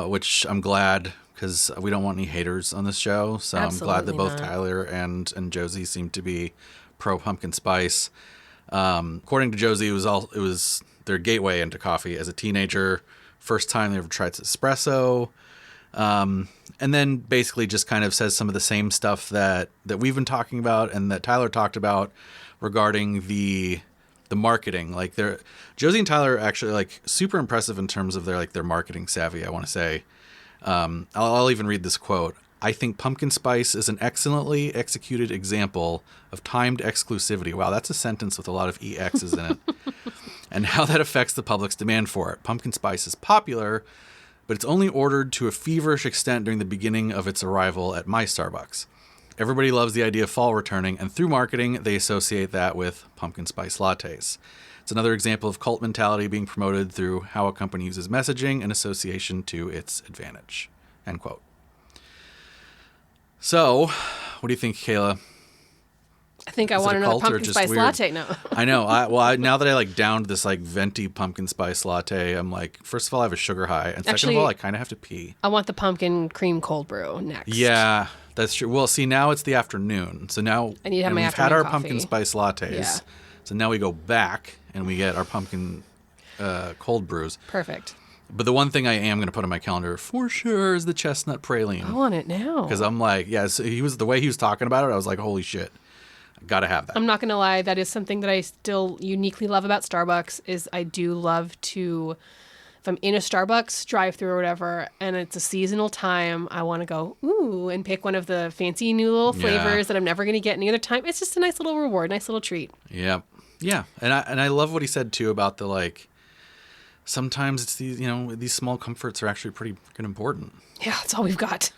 which I'm glad because we don't want any haters on this show. So Absolutely I'm glad that both not. Tyler and Josie seem to be pro pumpkin spice. According to Josie, it was their gateway into coffee as a teenager. First time they ever tried espresso. And then basically just kind of says some of the same stuff that we've been talking about and that Tyler talked about regarding the marketing. Like Josie and Tyler are actually like super impressive in terms of their marketing savvy, I want to say. I'll even read this quote. I think pumpkin spice is an excellently executed example of timed exclusivity. Wow, that's a sentence with a lot of EXs in it. And how that affects the public's demand for it. Pumpkin spice is popular, but it's only ordered to a feverish extent during the beginning of its arrival at my Starbucks. Everybody loves the idea of fall returning, and through marketing, they associate that with pumpkin spice lattes. It's another example of cult mentality being promoted through how a company uses messaging and association to its advantage. End quote. So, what do you think, Kayla? I think I Is it want a another cult or pumpkin just spice weird? latte now. I know. Now that I downed this venti pumpkin spice latte, I'm like, first of all, I have a sugar high, and second Actually, of all, I kind of have to pee. I want the pumpkin cream cold brew next. Yeah, that's true. Well, see, now it's the afternoon, so now I need to have my we've had afternoon our coffee. pumpkin spice lattes, Yeah. so now we go back and we get our pumpkin cold brews. Perfect. But the one thing I am going to put on my calendar for sure is the chestnut praline. I want it now. Because I'm like, so the way he was talking about it, I was like, holy shit, gotta have that. I'm not going to lie. That is something that I still uniquely love about Starbucks is I do love to, if I'm in a Starbucks drive-thru or whatever, and it's a seasonal time, I want to go, ooh, and pick one of the fancy new little flavors that I'm never going to get any other time. It's just a nice little reward, nice little treat. Yeah. Yeah. And I love what he said too about the sometimes it's these, these small comforts are actually pretty freaking important. Yeah, that's all we've got.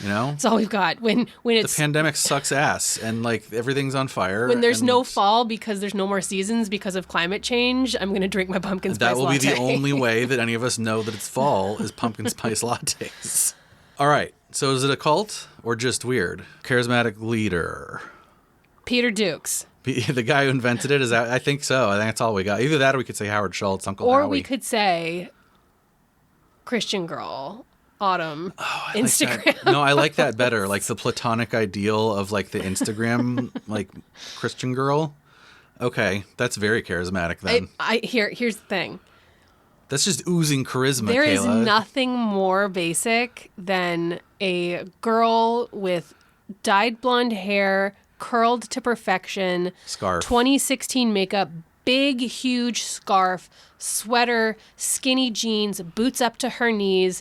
That's all we've got. When it's the pandemic sucks ass and everything's on fire. When there's no fall because there's no more seasons because of climate change, I'm going to drink my pumpkin spice latte. That will latte. be the only way that any of us know that it's fall is pumpkin spice lattes. All right. So is it a cult or just weird? Charismatic leader. Peter Dukes. The guy who invented it, is that? I think so. I think that's all we got. Either that or we could say Howard Schultz, Uncle Or Howie. we could say Christian girl, Autumn, Instagram. Like no, I like that better. Like the platonic ideal of the Instagram Christian girl. Okay, that's very charismatic then. Here's the thing. That's just oozing charisma, There Kayla. is nothing more basic than a girl with dyed blonde hair, curled to perfection, Scarf. 2016 makeup, big, huge scarf, sweater, skinny jeans, boots up to her knees,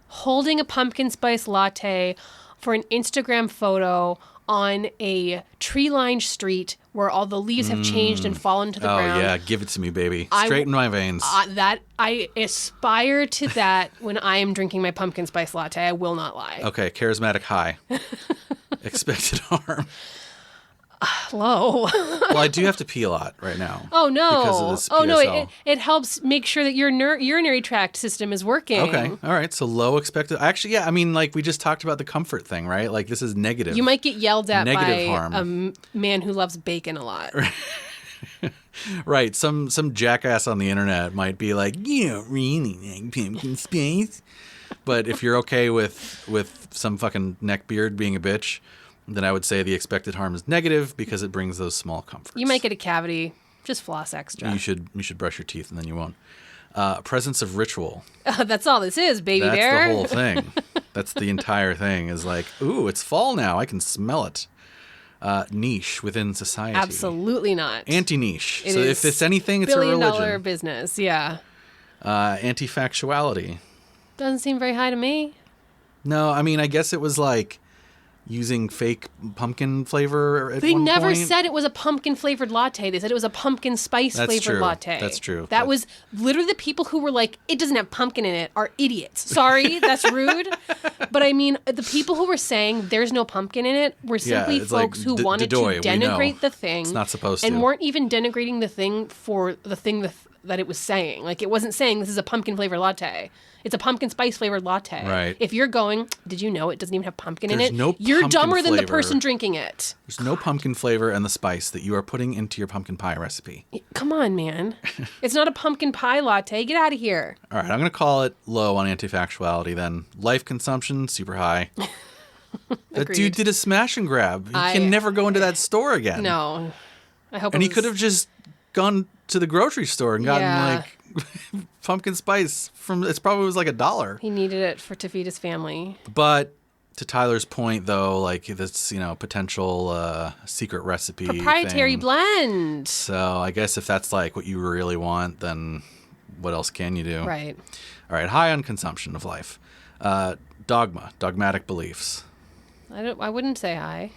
holding a pumpkin spice latte for an Instagram photo on a tree-lined street where all the leaves have changed and fallen to the ground. Oh, yeah. Give it to me, baby. Straight in my veins. I aspire to that when I am drinking my pumpkin spice latte. I will not lie. Okay. Charismatic high. Expected harm. Low. Well, I do have to pee a lot right now. Oh, no. Because of this Oh, no. PSL. It helps make sure that your urinary tract system is working. Okay. All right. So low expected. Actually, yeah. I mean, we just talked about the comfort thing, right? This is negative. You might get yelled at Negative by harm. a man who loves bacon a lot. Right. Some jackass on the internet might be like, you don't really like pumpkin spice. But if you're okay with some fucking neckbeard being a bitch, then I would say the expected harm is negative because it brings those small comforts. You might get a cavity. Just floss extra. You should brush your teeth and then you won't. Presence of ritual. That's all this is, baby That's bear. the whole thing. That's the entire thing is ooh, it's fall now. I can smell it. Niche within society. Absolutely not. Anti-niche. It So is if it's anything, it's a $1 billion religion. business, yeah. Anti-factuality. Doesn't seem very high to me. No, I mean, I guess it was using fake pumpkin flavor at They one never point. said it was a pumpkin-flavored latte. They said it was a pumpkin spice-flavored latte. That's true. That was literally the people who were like, it doesn't have pumpkin in it are idiots. Sorry, that's rude. But I mean, the people who were saying there's no pumpkin in it were simply folks who wanted to denigrate the thing. It's not supposed to. And weren't even denigrating the thing for the thing that it was saying. Like, it wasn't saying this is a pumpkin-flavored latte. It's a pumpkin spice flavored latte. Right. If you're going, did you know it doesn't even have pumpkin in There's it? no You're pumpkin dumber than the flavor. person drinking it. There's no pumpkin flavor and the spice that you are putting into your pumpkin pie recipe. Come on, man. It's not a pumpkin pie latte. Get out of here. All right, I'm going to call it low on anti-factuality then. Life consumption, super high. That dude did a smash and grab. He can never go into that store again. No. I hope. And he could have just gone to the grocery store and gotten like pumpkin spice from. It probably was like $1. He needed it to feed his family. But to Tyler's point, though, like this, potential secret recipe, proprietary blend. So I guess if that's like what you really want, then what else can you do? Right. All right. High on consumption of life. Dogmatic beliefs. I wouldn't say high.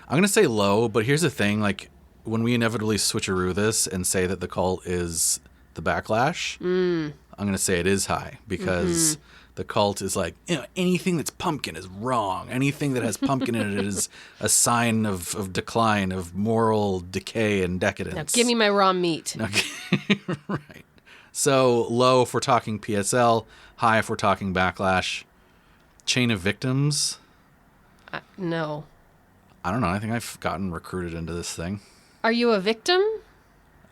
I'm gonna say low, but here's the thing: like when we inevitably switcheroo this and say that the cult is the backlash, I'm gonna say it is high because the cult is like, anything that's pumpkin is wrong. Anything that has pumpkin in it is a sign of decline, of moral decay and decadence. Now give me my raw meat. Okay. Right. So low if we're talking PSL, high if we're talking backlash. Chain of victims. No. I don't know. I think I've gotten recruited into this thing. Are you a victim?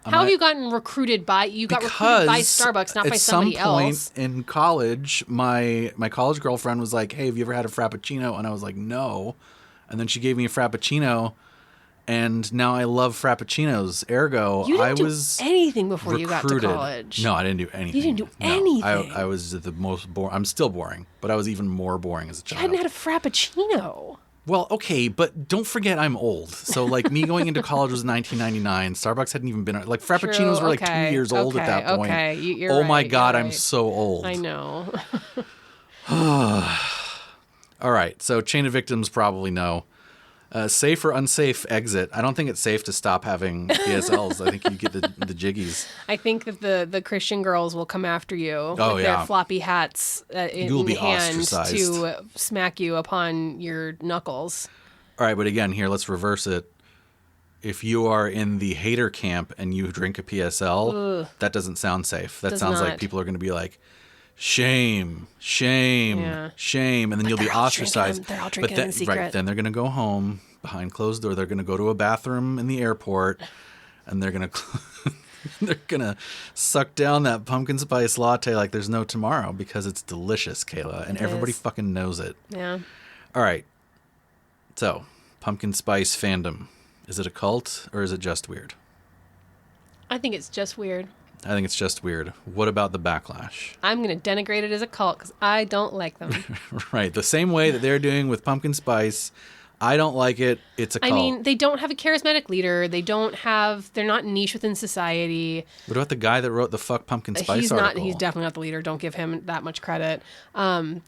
How have you gotten recruited by? You got recruited by Starbucks, not by somebody else. At some point in college, my college girlfriend was like, "Hey, have you ever had a Frappuccino?" And I was like, "No." And then she gave me a Frappuccino, and now I love Frappuccinos. Ergo, You didn't I was do anything before recruited. you got to college. No, I didn't do anything. You didn't do No, anything. I was the most boring. I'm still boring, but I was even more boring as a child. I hadn't had a Frappuccino. Well, okay, but don't forget I'm old. So, like, me going into college was 1999. Starbucks hadn't even been... Like, Frappuccinos were, like, 2 years old at that point. Okay, you're oh, right, my God, you're I'm right. so old. I know. All right, so chain of victims, probably no. Safe or unsafe exit. I don't think it's safe to stop having PSLs. I think you get the jiggies. I think that the Christian girls will come after you with yeah. their floppy hats You'll be hand ostracized. to smack you upon your knuckles. All right, but again, here, let's reverse it. If you are in the hater camp and you drink a PSL, that doesn't sound safe. That sounds like people are going to be like, shame, shame, shame, and then you'll be ostracized. They're all drinking in secret. Right, then they're going to go home behind closed door. They're going to go to a bathroom in the airport, and they're going to suck down that pumpkin spice latte like there's no tomorrow because it's delicious, Kayla, and everybody fucking knows it. Yeah. All right. So, pumpkin spice fandom. Is it a cult or is it just weird? I think it's just weird. I think it's just weird. What about the backlash? I'm going to denigrate it as a cult because I don't like them. Right. The same way that they're doing with pumpkin spice. I don't like it. It's a cult. I mean, they don't have a charismatic leader. They're not niche within society. What about the guy that wrote the Fuck Pumpkin Spice article? He's definitely not the leader. Don't give him that much credit.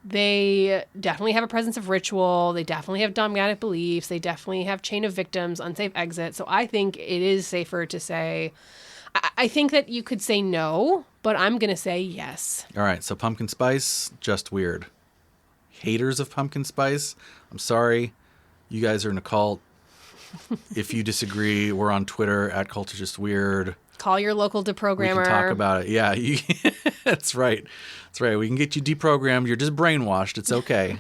They definitely have a presence of ritual. They definitely have dogmatic beliefs. They definitely have chain of victims, unsafe exit. So I think it is safer to say... I think that you could say no, but I'm going to say yes. All right, so pumpkin spice, just weird. Haters of pumpkin spice, I'm sorry. You guys are in a cult. If you disagree, we're on Twitter at cultists&gt. Call your local deprogrammer. We can talk about it. Yeah, that's right. That's right. We can get you deprogrammed. You're just brainwashed. It's okay.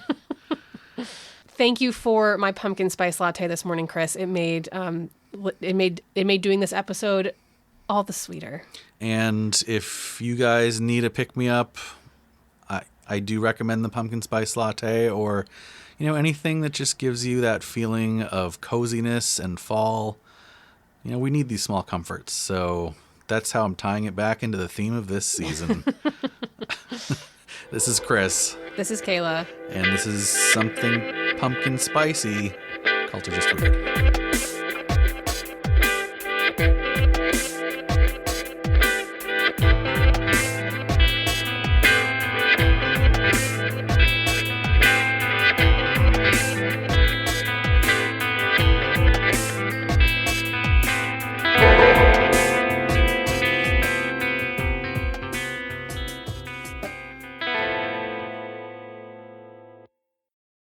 Thank you for my pumpkin spice latte this morning, Chris. It made doing this episode all the sweeter. And if you guys need a pick-me-up, I do recommend the pumpkin spice latte or, anything that just gives you that feeling of coziness and fall. We need these small comforts. So that's how I'm tying it back into the theme of this season. This is Chris. This is Kayla. And this is something pumpkin spicy. Cultists&gt.